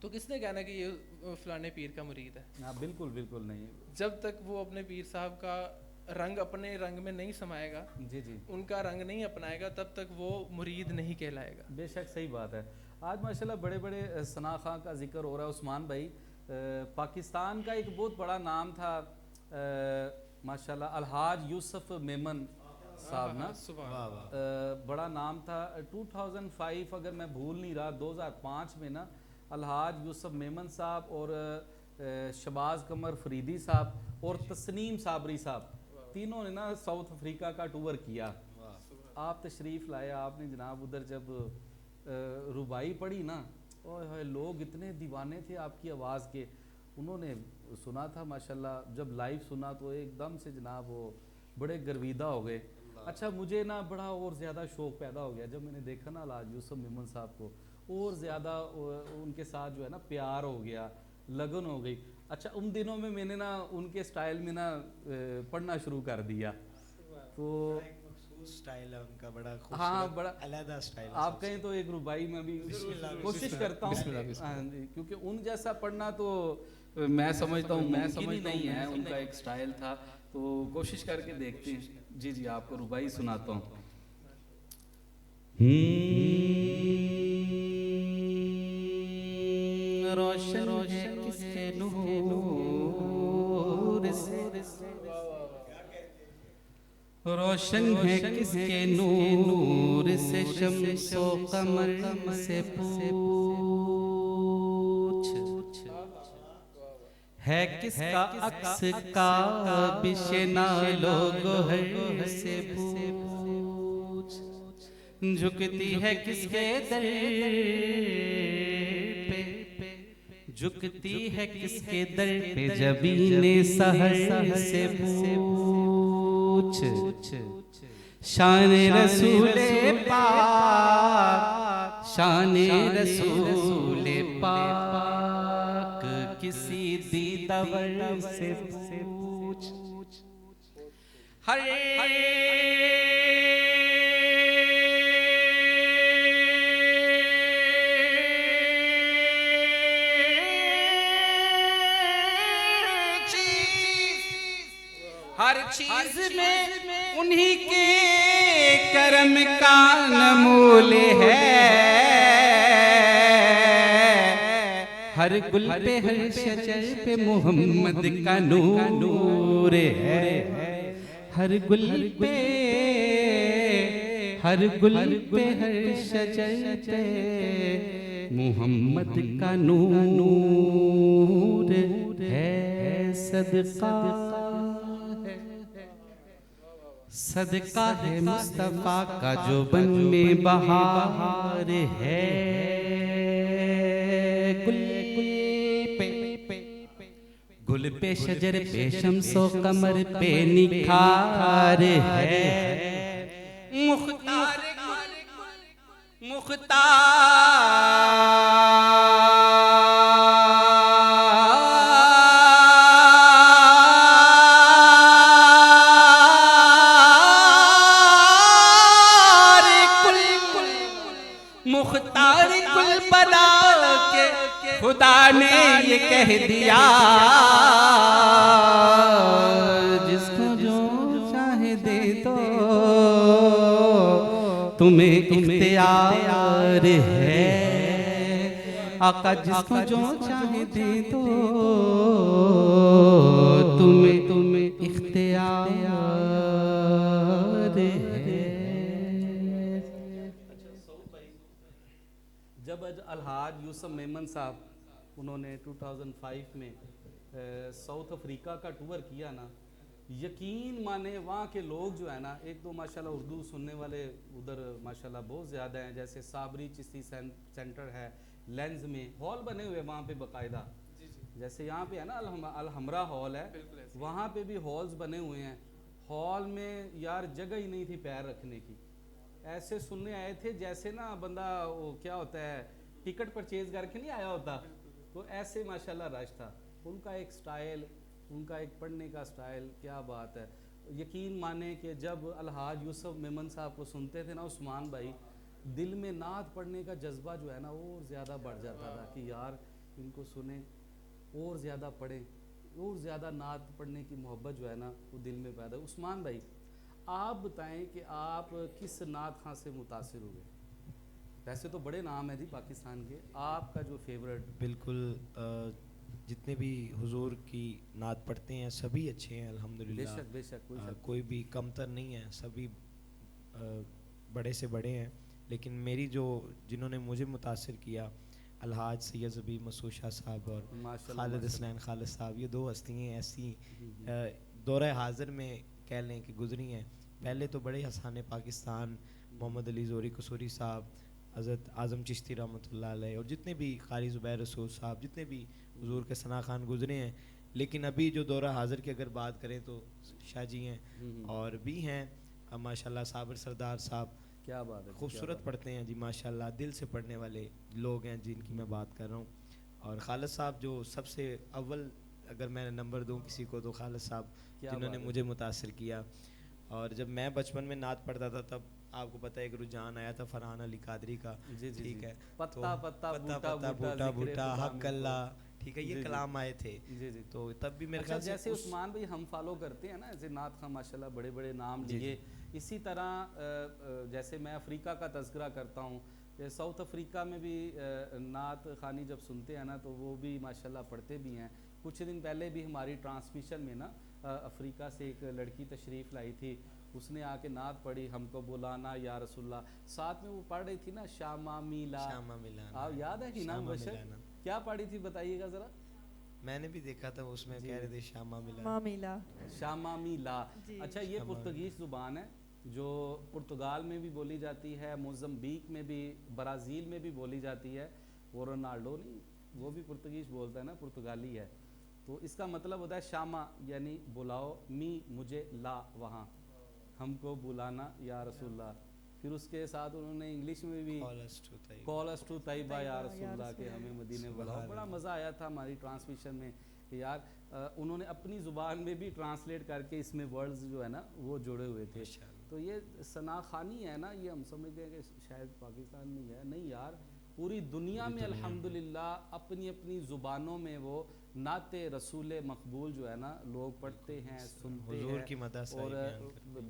Speaker 2: तो किसने कहना कि ये फलाने पीर का मुरीद है।
Speaker 1: हाँ बिल्कुल बिल्कुल नहीं।
Speaker 2: जब तक वो अपने पीर साहब का रंग अपने रंग में नहीं समाएगा,
Speaker 1: जी जी,
Speaker 2: उनका रंग नहीं अपनाएगा, तब तक वो मुरीद नहीं कहलाएगा।
Speaker 1: बेशक सही बात है। आज माशाल्लाह बड़े बड़े सना खां का जिक्र हो रहा है। उस्मान भाई, पाकिस्तान का एक बहुत बड़ा नाम था माशाल्लाह अलहाज यूसुफ मेमन साहब ना, बड़ा नाम था। 2005 अगर मैं भूल नहीं रहा, 2005 में ना अलहाज यूसुफ मेमन साहब और शबाज कमर फरीदी साहब और तस्नीम साबरी साहब, तीनों ने ना साउथ अफ्रीका का टूर किया। आप तशरीफ़ लाए, आपने जनाब उधर जब रुबाई पढ़ी ना, ओह लोग इतने दीवाने थे आपकी आवाज़ के। उन्होंने सुना था माशाल्लाह, जब लाइव सुना तो एकदम से जनाब वो बड़े गर्विदा हो गए। अच्छा, मुझे ना बड़ा और ज़्यादा शौक़ पैदा हो गया जब मैंने देखा ना अलहाज यूसुफ मेमन साहब को, और ज़्यादा उनके साथ जो है ना प्यार हो गया, लगन हो गई। अच्छा, उन दिनों में मैंने ना उनके स्टाइल में ना पढ़ना शुरू कर दिया। तो
Speaker 5: स्टाइल है उनका, बड़ा
Speaker 1: हाँ, बड़ा
Speaker 5: अलग स्टाइल।
Speaker 1: आप कहें तो एक रुबाई में भी कोशिश करता हूँ, क्योंकि उन जैसा पढ़ना तो मैं समझता हूँ नहीं है, उनका एक स्टाइल था, तो कोशिश करके देखते हैं। जी जी, आपको रुबाई सुनाता हूँ। रोशन है किसके नूर से, रोशन है किसके नूर से, शम्सो कमर से पूछ, है किसका अक्स का बिशना लोगो है से पूछ, झुकती है किसके दर पे, झुकती है किसके दर पे जबीने सहर से पूछ, शान रसूले पाक, शान रसूले पाक किसी दीदावर से पूछ, हर चीज में उन्हीं के करम का नमूल है, हर गुल पे हर शजर पे मोहम्मद का नूर है, हर गुल पे हर गुल पे हर शजर पे मोहम्मद का नूर है, सदका सदका है मुस्तफा का जो बन में बहार है, गुल पे शजर पे शम्सो कमर पे निखार है, मुख्तार मुख्तार कुल बना के खुदा ने ये कह दिया, जिसको जो चाहे दे दो तुम्हें इख्तियार है, आका जिसको जो चाहे दे दो तुम्हें इख्तियार है। जब अलहाज यूसुफ मेमन साहब उन्होंने 2005 में साउथ अफ्रीका का टूर किया ना, यकीन माने वहाँ के लोग जो है ना, एक तो माशाल्लाह उर्दू सुनने वाले उधर माशाल्लाह बहुत ज़्यादा हैं, जैसे साबरी चिश्ती सेंटर है लेंस में, हॉल बने हुए वहाँ पे बाकायदा, जैसे यहाँ पे है ना अलहमरा हॉल है, वहाँ पे भी हॉल्स बने हुए हैं, हॉल में यार जगह ही नहीं थी पैर रखने की, ऐसे सुनने आए थे जैसे ना बंदा वो क्या होता है टिकट परचेज करके नहीं आया होता, तो ऐसे माशाल्लाह रश था। उनका एक स्टाइल, उनका एक पढ़ने का स्टाइल, क्या बात है। यकीन माने कि जब अलहाज यूसुफ मेमन साहब को सुनते थे ना उस्मान भाई, दिल में नात पढ़ने का जज्बा जो है ना और ज़्यादा बढ़ जाता था कि यार इनको सुने और ज़्यादा पढ़ें, और ज़्यादा नात पढ़ने की मोहब्बत जो है ना वो दिल में पैदा। उस्मान भाई आप बताएं कि आप किस नात खां से मुतासिर हुए? वैसे तो बड़े नाम है जी पाकिस्तान के, आपका जो फेवरेट?
Speaker 5: बिल्कुल जितने भी हुजूर की नात पढ़ते हैं सभी अच्छे हैं अल्हम्दुलिल्लाह,
Speaker 1: बेशक बेशक
Speaker 5: कोई भी कमतर नहीं है, सभी बड़े से बड़े हैं। लेकिन मेरी जो जिन्होंने मुझे मुतासिर किया अलहाज सैयद ज़बी मसूद शाह साहब और खालिद हसनैन खालिद साहब, ये दो हस्तियाँ ऐसी दौरे हाजिर में कह लें कि गुजरी हैं। पहले तो बड़े हसाने पाकिस्तान मोहम्मद अली ज़ोरी कसूरी साहब, हज़रत आज़म चिश्ती रहमतुल्लाह अलैह, और जितने भी क़ारी ज़ुबैर रसूल साहब, जितने भी हुजूर के सना खान गुजरे हैं। लेकिन अभी जो दौरा हाजिर की अगर बात करें तो शाह जी हैं और भी हैं माशाल्लाह साबिर सरदार साहब,
Speaker 1: क्या बात है,
Speaker 5: खूबसूरत पढ़ते हैं जी माशाल्लाह, दिल से पढ़ने वाले लोग हैं जिनकी मैं बात कर रहा हूँ। और खालिद साहब जो सबसे अव्वल अगर मैं नंबर दूँ किसी को तो खालिद साहब जिन्होंने मुझे मुतासिर किया। और जब मैं बचपन में नात पढ़ता था तब आपको पता है एक रुझान आया था फरहान अली कादरी का, ठीक है,
Speaker 1: पत्ता पत्ता
Speaker 5: बूटा बूटा हक अल्लाह, ठीक है, ये कलाम आए थे
Speaker 1: जी जी।
Speaker 5: तो तब भी मेरे ख्याल से
Speaker 1: जैसे उस्मान भाई हम फॉलो करते हैं ना ऐसे नात खां माशाल्लाह बड़े बड़े नाम लिए, इसी तरह जैसे मैं अफ्रीका का तज़किरा करता हूँ ये साउथ अफ्रीका में भी नात खानी जब सुनते हैं ना तो वो भी माशाल्लाह पढ़ते भी हैं। कुछ दिन पहले भी हमारी ट्रांसमिशन में ना अफ्रीका से एक लड़की तशरीफ़ लाई थी, उसने आके नात पढ़ी, हमको बुलाना या रसूलल्लाह, साथ में वो पढ़ रही थी ना शामा मीला। आप याद है कि ना बशर क्या पढ़ी थी बताइएगा ज़रा।
Speaker 5: मैंने भी देखा था उसमें कह रहे थे शामा
Speaker 6: मिला।
Speaker 1: शामा मीला। अच्छा, ये पुर्तगीज़ ज़ुबान है जो पुर्तगाल में भी बोली जाती है, मोज़म्बिक में भी, ब्राज़ील में भी बोली जाती है। वो रोनाल्डो नहीं, वो भी पुर्तगीज़ बोलता है ना, पुर्तगाली है। तो इसका मतलब होता है शामा यानी बुलाओ, मी मुझे, ला वहाँ हमको बुलाना या रसूलल्लाह। फिर उसके साथ उन्होंने इंग्लिश में भी कॉल अस टू तैयबा या रसूलल्लाह के हमें मदीने बुलाओ। बड़ा मज़ा आया था हमारी ट्रांसमिशन में कि यार उन्होंने अपनी ज़ुबान में भी ट्रांसलेट करके इसमें वर्ड्स जो है ना वो जुड़े हुए थे। तो ये सना खानी है ना, ये हम समझते हैं कि शायद पाकिस्तान में है, नहीं यार, पूरी दुनिया में अल्हम्दुलिल्लाह अपनी अपनी ज़ुबानों में वो नाते रसूल मकबूल जो है ना लोग पढ़ते हैं, सुनते हैं
Speaker 5: की
Speaker 1: और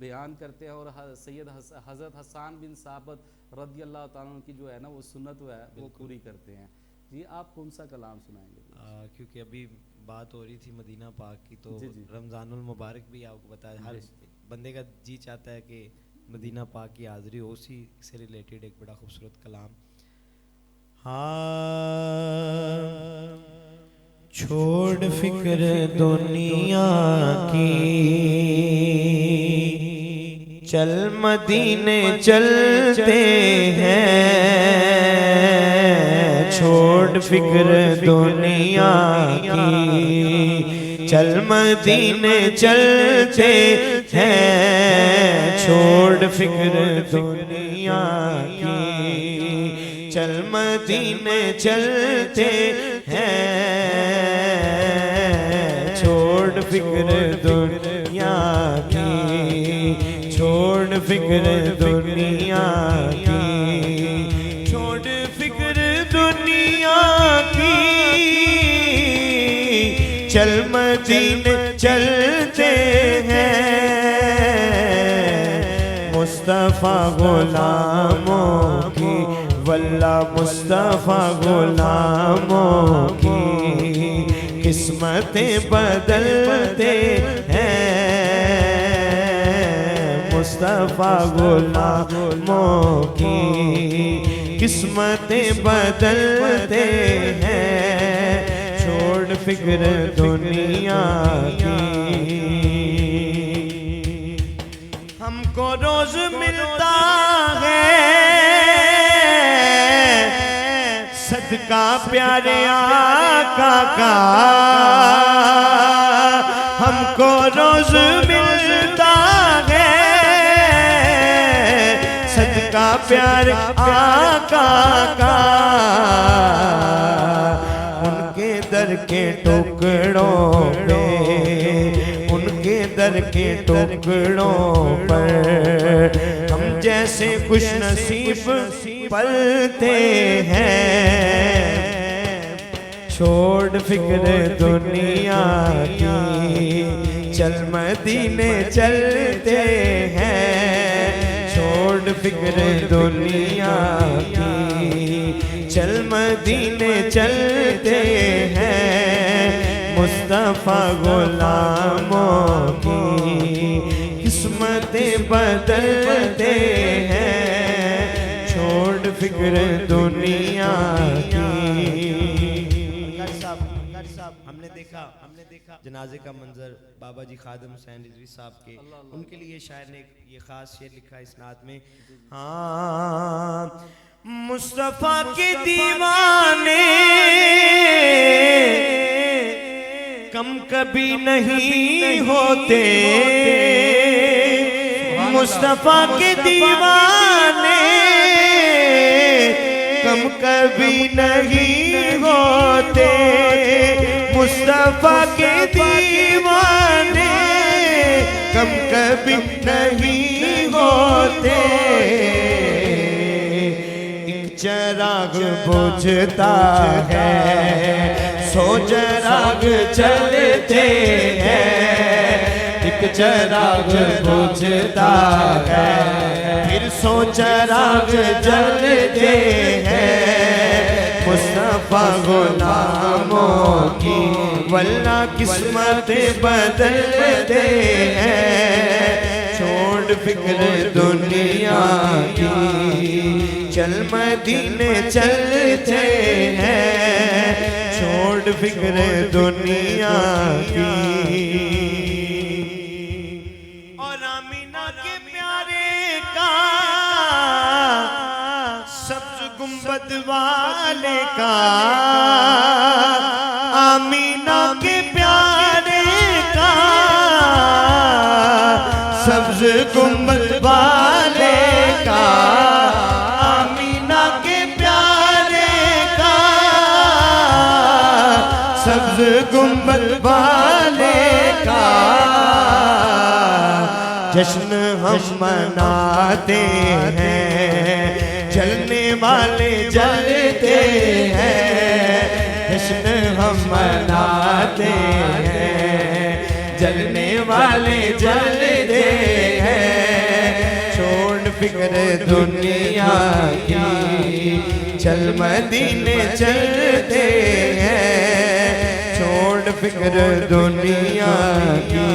Speaker 1: बयान करते हैं। और सैयद हज़रत हसन बिन साबित रज़ी अल्लाह ताला अन्हु की जो है ना वो सुन्नत है वो पूरी करते हैं। जी आप कौन सा कलाम सुनाएंगे?
Speaker 5: क्योंकि अभी बात हो रही थी मदीना पाक की, तो रमज़ानुल मुबारक भी आपको बताया, हर बंदे का जी चाहता है कि मदीना पाक की हाज़िरी हो, उसी से रिलेटेड एक बड़ा खूबसूरत कलाम। हाँ, छोड़ फिक्र दुनिया की, चल मदीने चलते हैं। छोड़ फिक्र दुनिया की, चल मदीने चलते हैं। छोड़ फिक्र दुनिया की, चल मदीने चलते हैं। छोड़ फिक्र दुनिया की, छोड़ फिक्र दुनिया की, छोड़ फिक्र दुनिया की, चल मदीने चलते हैं। मुस्तफ़ा गुलामों की, वल्लाह मुस्तफ़ा गुलामों की किस्मतें बदलते हैं। मुस्तफ़ा गुलामों की किस्मतें बदलते हैं। छोड़ फिक्र दुनिया की, हमको रोज मिलता है सदका प्यारे आका का। हमको रोज मिलता है सदका प्यारे आका का। उनके दर के टुकड़ों पे, उनके दर के टुकड़ों पर हम जैसे खुश नसीब पलते हैं। छोड़ फिक्र दुनिया की, चल मदीने चलते हैं। छोड़ फिक्र दुनिया की, चल मदीने चलते हैं। मुस्तफ़ा गुलामों की किस्मतें बदलते हैं। छोड़ फिक्र दुनिया की। हमने देखा जनाजे का मंजर बाबा जी खादिम हुसैन रिजवी साहब के, उनके लिए शायर ने ये खास शेर लिखा इस नात में। हाँ, मुस्तफ़ा के दीवाने कम कभी नहीं होते। मुस्तफ़ा के दीवाने कम कभी नहीं होते। मुस्तफ़ा के दीवाने कम कभी नहीं होते। एक चिराग बुझता है, सो चिराग चलते हैं। एक
Speaker 3: चिराग बुझता है, फिर 100 चिराग जलते हैं मुस्तफा गुलामों की, वल्लाह किस्मत बदलते हैं। छोड़ फिक्र दुनिया की, चल मदीने चलते हैं, छोड़ फिक्र दुनिया की। और आमीना के प्यारे का, सब्ज गुंबद वाले का, आमीना के प्यारे का, सब्ज गुंबद वाले का, आमीना के प्यारे का, सब्ज गुंबद वाले का जश्न हम मनाते हैं, जलने वाले जलते हैं। जश्न हम मनाते हैं, जलने वाले जलते हैं। छोड़ फिक्र दुनिया की, चल मदीने चलते हैं, छोड़ फिक्र दुनिया की,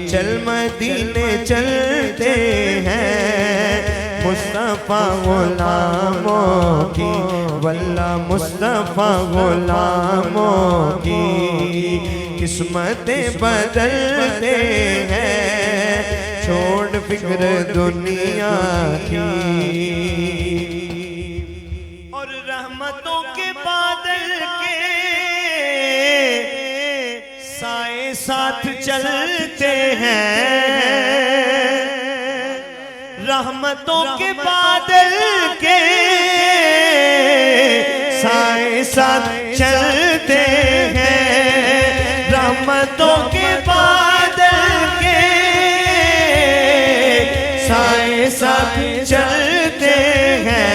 Speaker 3: चल मदीने चलते हैं। मुस्तफा गुलामों की, वल्लाह मुस्तफा गुलामों की किस्मतें बदलते हैं। छोड़ फिक्र दुनिया की। और रहमतों के बादल के साए साथ चलते हैं, रहमतों के बादल के साए साथ चलते हैं। रहमतों के बादल के साए साथ चलते हैं।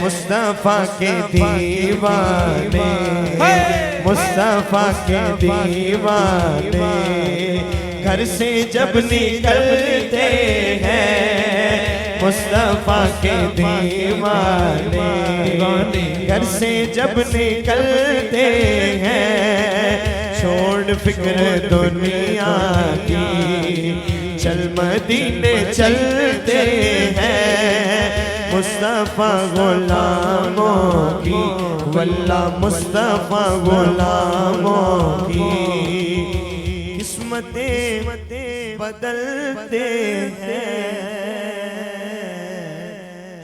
Speaker 3: मुस्तफा के दीवाने, मुस्तफा के दीवाने घर से जब निकलते हैं। मुस्तफा के दीवाने घर से जब निकलते हैं। छोड़ फिक्र दुनिया की, चल मदीने चलते हैं। मुस्तफा गुलामों की, वल्लाह मुस्तफा गुलामों की किस्मतें बदलते हैं।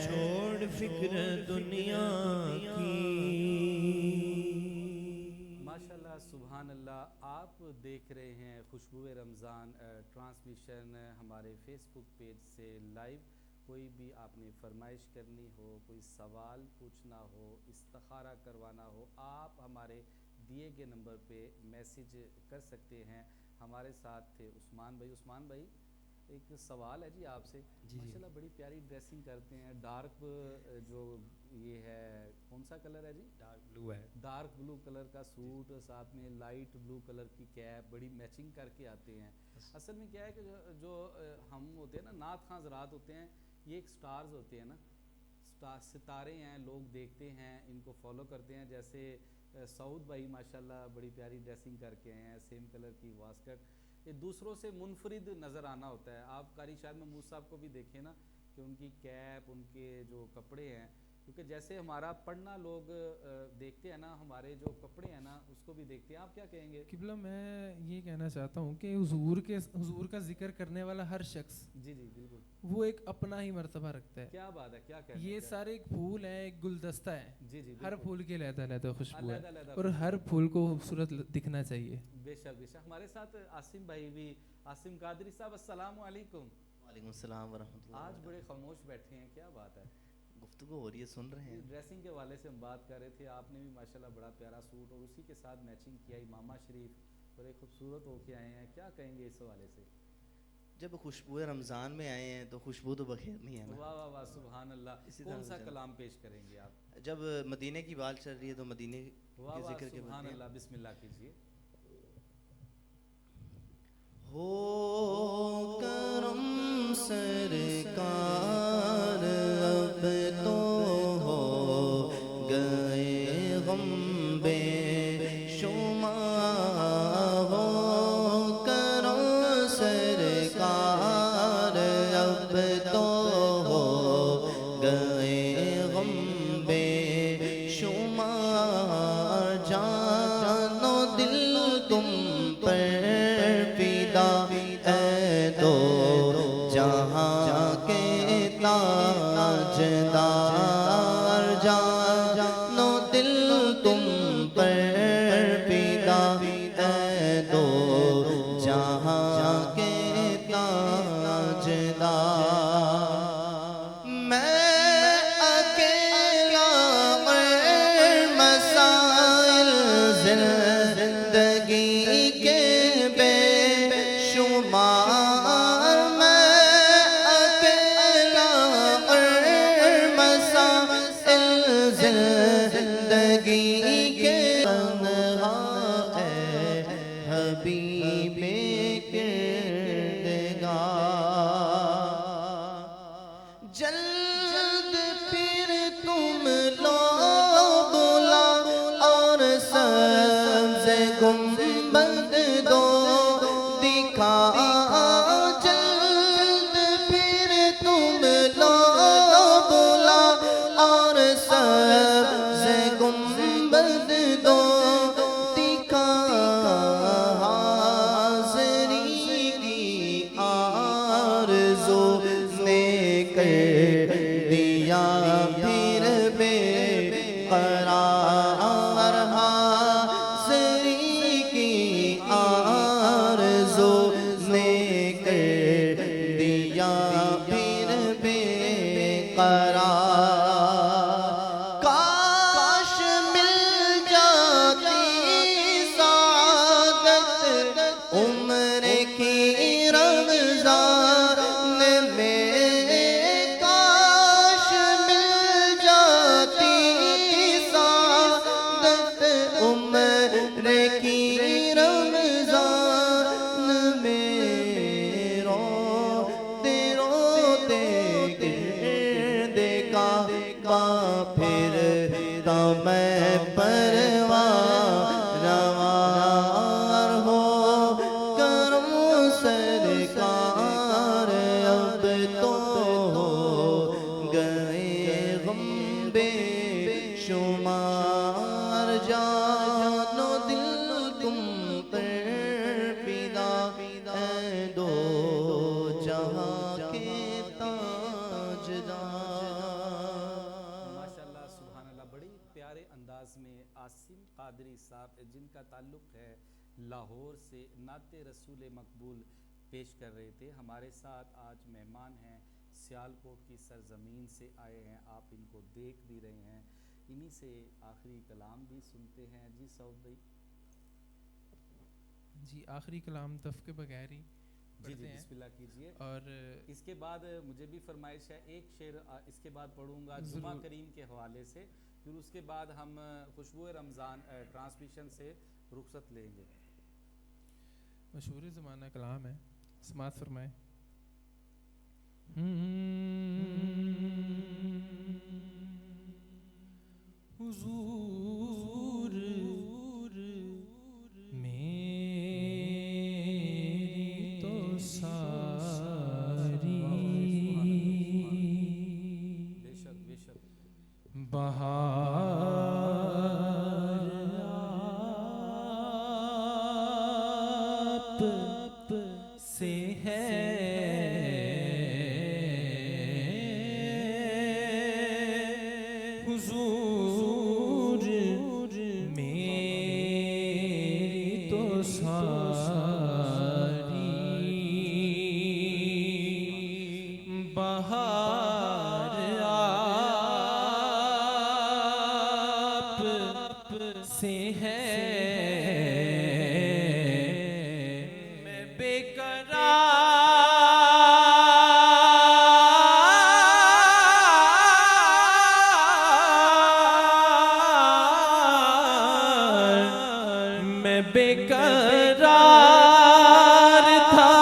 Speaker 3: छोड़ फिक्र दुनिया की।
Speaker 1: माशाल्लाह सुभान अल्लाह। आप देख रहे हैं खुशबू रमज़ान ट्रांसमिशन हमारे फेसबुक पेज से लाइव। कोई भी आपने फरमाइश करनी हो, कोई सवाल पूछना हो, इस्तिखारा करवाना हो, आप हमारे दिए गए नंबर पे मैसेज कर सकते हैं। हमारे साथ थे उस्मान भाई। उस्मान भाई, एक सवाल है जी आपसे। माशाल्लाह बड़ी प्यारी ड्रेसिंग करते हैं। डार्क जो ये है, कौन सा कलर है जी?
Speaker 5: डार्क ब्लू है।
Speaker 1: डार्क ब्लू कलर का सूट, साथ में लाइट ब्लू कलर की कैप, बड़ी मैचिंग करके आते हैं। असल में क्या है कि जो हम होते हैं ना, नात खां ज़रात होते हैं, ये एक स्टार्स होते हैं ना, सितारे हैं, लोग देखते हैं, इनको फॉलो करते हैं। जैसे सऊद भाई माशाल्लाह बड़ी प्यारी ड्रेसिंग करके आए हैं, सेम कलर की वास्कट। ये दूसरों से मुनफरिद नज़र आना होता है। आप कारी शायद महमूद साहब को भी देखें ना कि उनकी कैप, उनके जो कपड़े हैं, क्योंकि जैसे हमारा पढ़ना लोग देखते हैं ना, हमारे जो कपड़े हैं ना उसको भी देखते हैं। आप क्या कहेंगे?
Speaker 2: किबला मैं ये कहना चाहता हूँ कि हुजूर का जिक्र करने वाला हर शख्स,
Speaker 1: जी जी बिल्कुल,
Speaker 2: वो एक अपना ही मर्तबा रखता है।
Speaker 1: क्या बात है, क्या कहते हैं?
Speaker 2: ये सारे एक फूल है, एक गुलदस्ता है।
Speaker 1: जी जी
Speaker 2: हर फूल की अलग-अलग खुशबू है
Speaker 1: अलग-अलग
Speaker 2: और हर फूल को खूबसूरत दिखना चाहिए।
Speaker 1: बेशक बेशक। हमारे साथ आसिम भाई भी, आसिम कादरी साहब, अस्सलाम वालेकुम।
Speaker 6: वालेकुम सलाम वरहमतुल्लाह।
Speaker 1: आज बड़े खामोश बैठे हैं, क्या बात है?
Speaker 6: गुफ्तगू हो रही है, सुन रहे हैं।
Speaker 1: ड्रेसिंग के हवाले से हम बात कर रहे थे। आपने भी माशाल्लाह बड़ा प्यारा सूट और उसी के साथ मैचिंग किया। इमामा शरीफ बड़े खूबसूरत होके आए हैं, क्या कहेंगे इस हवाले से?
Speaker 6: जब खुशबू रमज़ान में आए हैं तो खुशबू तो बखेर नहीं है ना।
Speaker 1: वाह वाह वाह, सुभान अल्लाह।
Speaker 6: इसी
Speaker 1: कौन
Speaker 6: तरह
Speaker 1: सा
Speaker 6: से
Speaker 1: कलाम पेश करेंगे आप?
Speaker 6: जब मदीने की बात चल रही है तो मदीने
Speaker 1: वाह
Speaker 6: के
Speaker 1: वाह,
Speaker 6: जिक्र के
Speaker 1: सुभान
Speaker 6: बाद
Speaker 1: अल्लाह, बिस्मिल्लाह कीजिए।
Speaker 6: हो करम सरकार अब तो हो गए गम बेशुमार, हो करम सरकार अब तो हो गए गम बेशुमार। जानो दिल तुम पर फिदा है तो जहाँ के ताजदार, जानो दिल तुम पर फिदा है तो जहाँ के ताजदार। मैं अकेला मसाइल जिंदगी के बेशुमार, मैं अकेला मसाइल जिंदगी के तन्हा है हबीबे किरदगार। जल्द फिर तुम लो बुला और सबसे गुंबद दो दिखा, जल्द फिर तुम लो बुला और सबसे गुंबद दो दिखा। हाज़री की आरज़ू ने कर दिया फिर बेकरार, हाज़री की आरज़ू ने कर दिया फिर बेकरार। काश मिल जाती सादत उम्र की रमज़ान में, काश मिल जाती सादत उम्र की रमज़ान में। रोते रोते गिरदे काबा फिर मैं परवार, हो करम सरकार अब तो हो गए गम बेशुमार। जानो दिल तुम पर फिदा है दो जहाँ के ताजदार।
Speaker 1: माशाल्लाह सुभान अल्लाह, बड़ी प्यारे अंदाज में आसिम कादरी साहब जिनका ताल्लुक़ है लाहौर से नाते रसूल मकबूल पेश कर रहे थे। हमारे साथ आज मेहमान हैं, सियालकोट की सरजमीन से आए हैं, आप इनको देख भी रहे हैं। इन्हीं से आखिरी कलाम भी सुनते हैं। जी सऊद भाई।
Speaker 2: जी आखिरी कलाम दफ के बगैर ही
Speaker 1: जी
Speaker 2: पढ़ते
Speaker 1: जी
Speaker 2: हैं।
Speaker 1: बिस्मिल्लाह कीजिए।
Speaker 2: और
Speaker 1: इसके बाद मुझे भी फरमाइश है, एक शेर इसके बाद पढ़ूंगा जुमा
Speaker 2: ज़रूर।
Speaker 1: करीम के हवाले से, फिर उसके बाद हम खुशबू रमज़ान ट्रांसमिशन से रुखसत लेंगे।
Speaker 2: मशहूर ज़माना कलाम है, समात फरमाए। हुजूर मेरी तो सारी
Speaker 1: बेशक बेशक
Speaker 2: बहार आप से है। हुजूर मेरी तो सारी बहार आप से है। मैं बेकरार था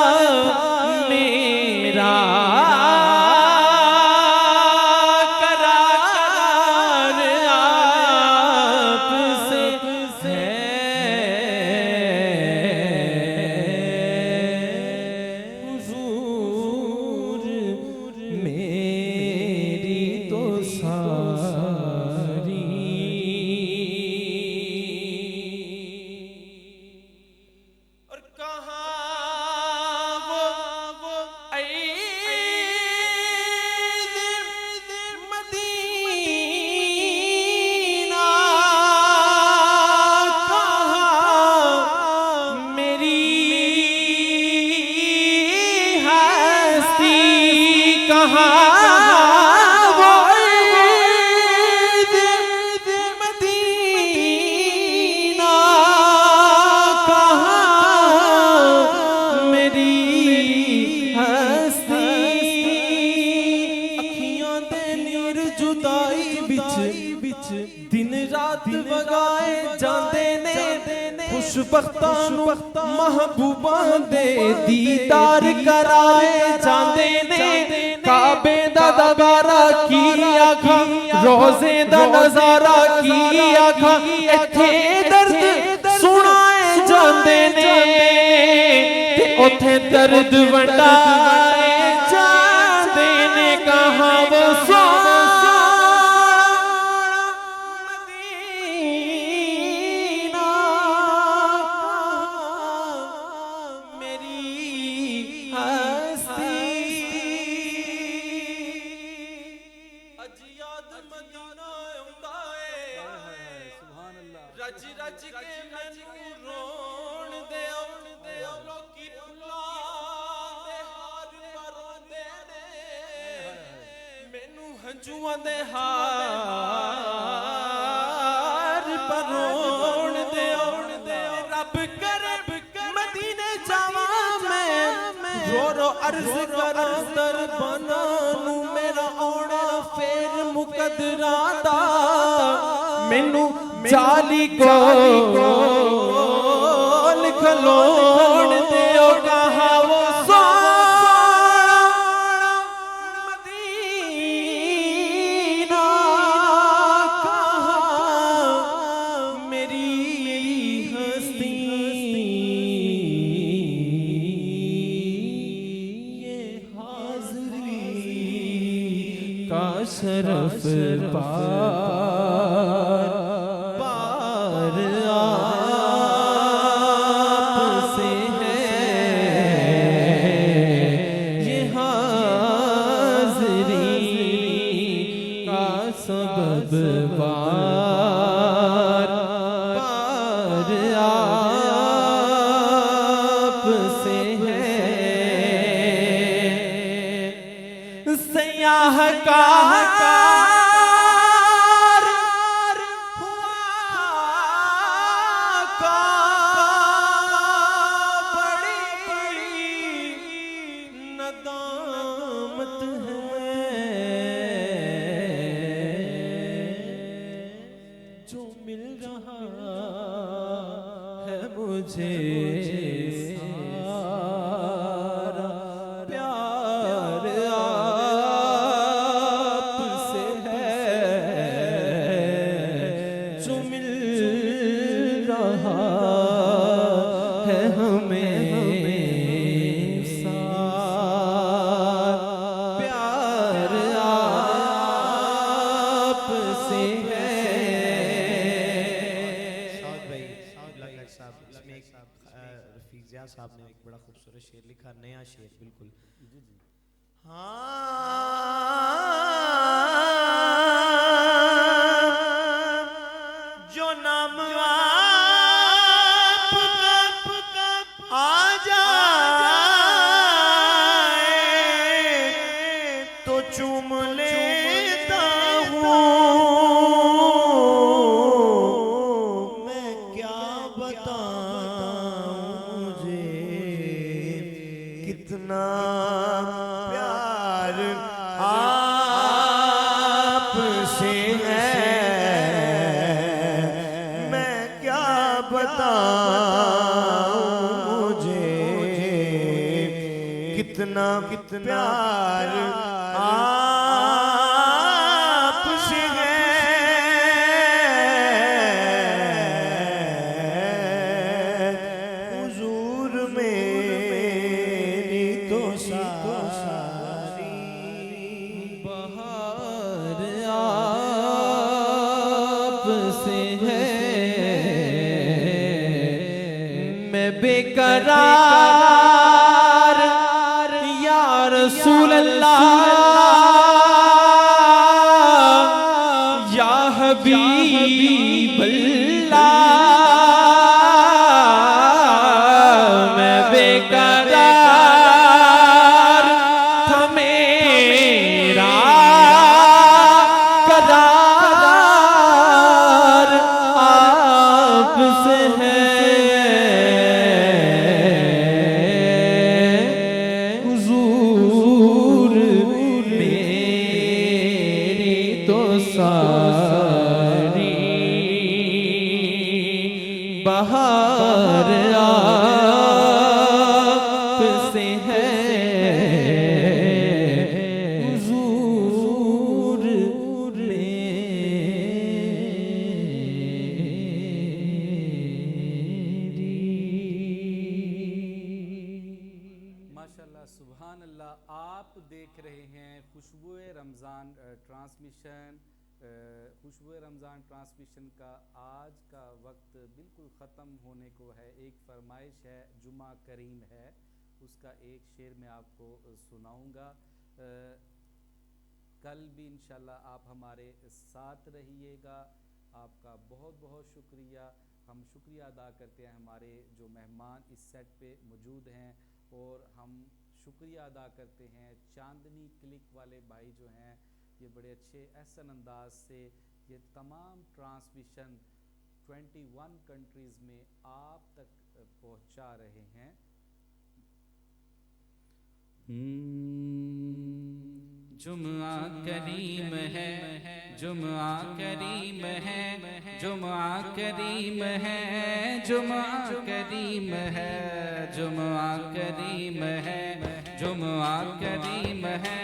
Speaker 7: विच दिन रात वगाए जांदे ने खुशबख्तां नू महबूबां दे दीदार कराए जांदे ने काबे दा दीदारा की आखा रोज़े दा नज़ारा की आखा इत्थे दर्द सुनाए जांदे ने ते उथे दर्द वंडाए जांदे ने कहां वो सोना मदीना मेरी हस्ती अज याद मदीना आउंदा है
Speaker 1: सुभान अल्लाह
Speaker 7: रज रज के मैनू रोण दे लोकी फुल्लां दे हार परोंदे ने मैनू हंझूआं दे हार परोण दे रब करे मदीने जावां मैं रो रो अर्ज़ करां दरबाना नू मेरा आउणा फेर मुकद्दरां दा मैनू चाली कोल खलोण दियो कहां वो सोना मदीना कहां मेरी हस्ती ये हाज़री का शरफ पार आपसे है ये हाज़री का सबब पार आपसे है सयाह का मुझे सारा प्यार आपसे है जो मिल रहा है हमें सारा प्यार आपसे है रफीक ज़िया साहब ने एक बड़ा खूबसूरत शेर लिखा नया शेर बिल्कुल जो नाम आपका आ जाए तो चूम लेता हूँ मैं क्या बताऊं मुझे कितना प्यार आपसे है मैं क्या बताऊं मुझे कितना प्यार आपसे है हुजूर मेरी तो सारी बहार आपसे है मैं बेकरार या रसूल अल्लाह या हबीब अल्लाह मैं बेकरार था मेरा करार आपसे है हुजूर मेरी तो सारी
Speaker 1: रमज़ान ट्रांसमिशन खुशबू रमज़ान ट्रांसमिशन का आज का वक्त बिल्कुल ख़त्म होने को है। एक फरमाइश है, जुमा करीम है, उसका एक शेर मैं आपको सुनाऊंगा। कल भी इंशाल्लाह आप हमारे साथ रहिएगा। आपका बहुत बहुत शुक्रिया। हम शुक्रिया अदा करते हैं हमारे जो मेहमान इस सेट पे मौजूद हैं, और हम शुक्रिया अदा करते हैं चांदनी क्लिक वाले भाई जो हैं, ये बड़े अच्छे एहसन अंदाज से ये तमाम ट्रांसमिशन 21 कंट्रीज़ में आप तक पहुंचा रहे हैं।
Speaker 8: जुम्आ करीम है, जुम्आ करीम है, जुम्आ करीम है, जुम्आ करीम है, जुम्आ करीम है, जुम्आ करीम है,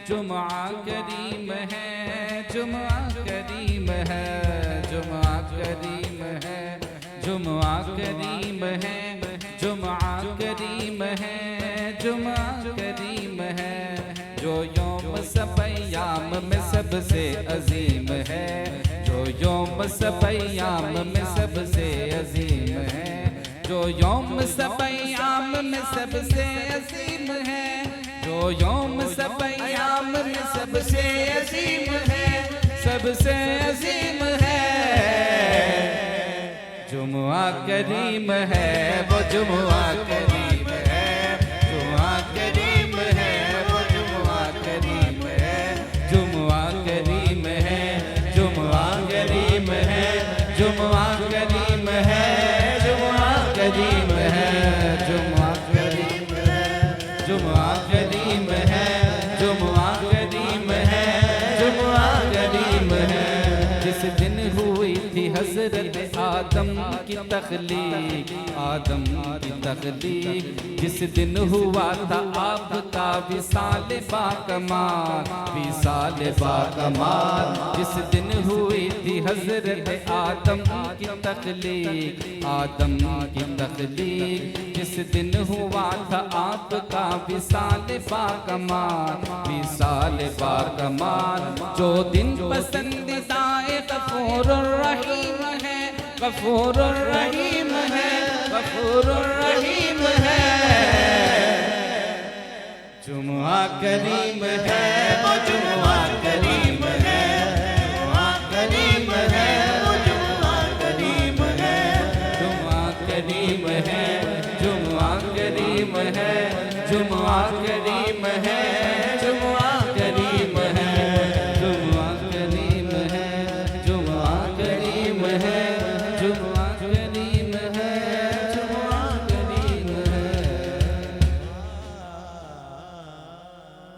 Speaker 8: जुम्आ करीम है, जुम्आ करीम है, जुम्आ करीम है, जुम्आ करीम है, जुम्आ करीम है, जुम्आ करीम है, जो यौम सब अय्याम में सबसे अजीम है, जो यौम सब अय्याम में सबसे अजीम है, जो यौम सब अय्याम में सबसे अजीम है, जो यौम सब अय्याम में सबसे अजीम है, सबसे अजीम है। जुम्आ करीम है, वो जुम्आ करीम है, जुम्आ करीम है, वो जुम्आ करीम है, जुम्आ करीम है, जुम्आ करीम है, जुम्आ करीम है, जुम्आ करीम है, जुम्आ करीम है, जुम्आ करीम है, जुम्आ करीम है, जुम्आ करीम है। जिस दिन हुई थी हज़रत आदम की तख्लीक, आदम की तख्लीक, जिस दिन हुआ था आपका विसाल बाकमाल, विसाल बाकमाल, जिस दिन हुई थी हज़रत आदम की तख्लीक, आदम की तख्लीक, जिस दिन हुआ था आपका विसाल बाकमाल, विसाल बाकमाल, जो दिन पसंदीदा गफूर रहीम है, गफूर रहीम है, गफूर रहीम है। जुम्आ करीम है, वो जुम्आ करीम है, जुम्आ करीम है, वो जुम्आ करीम है, जुम्आ करीम है, जुम्आ करीम है, जुम्आ करीम है, जुम्आ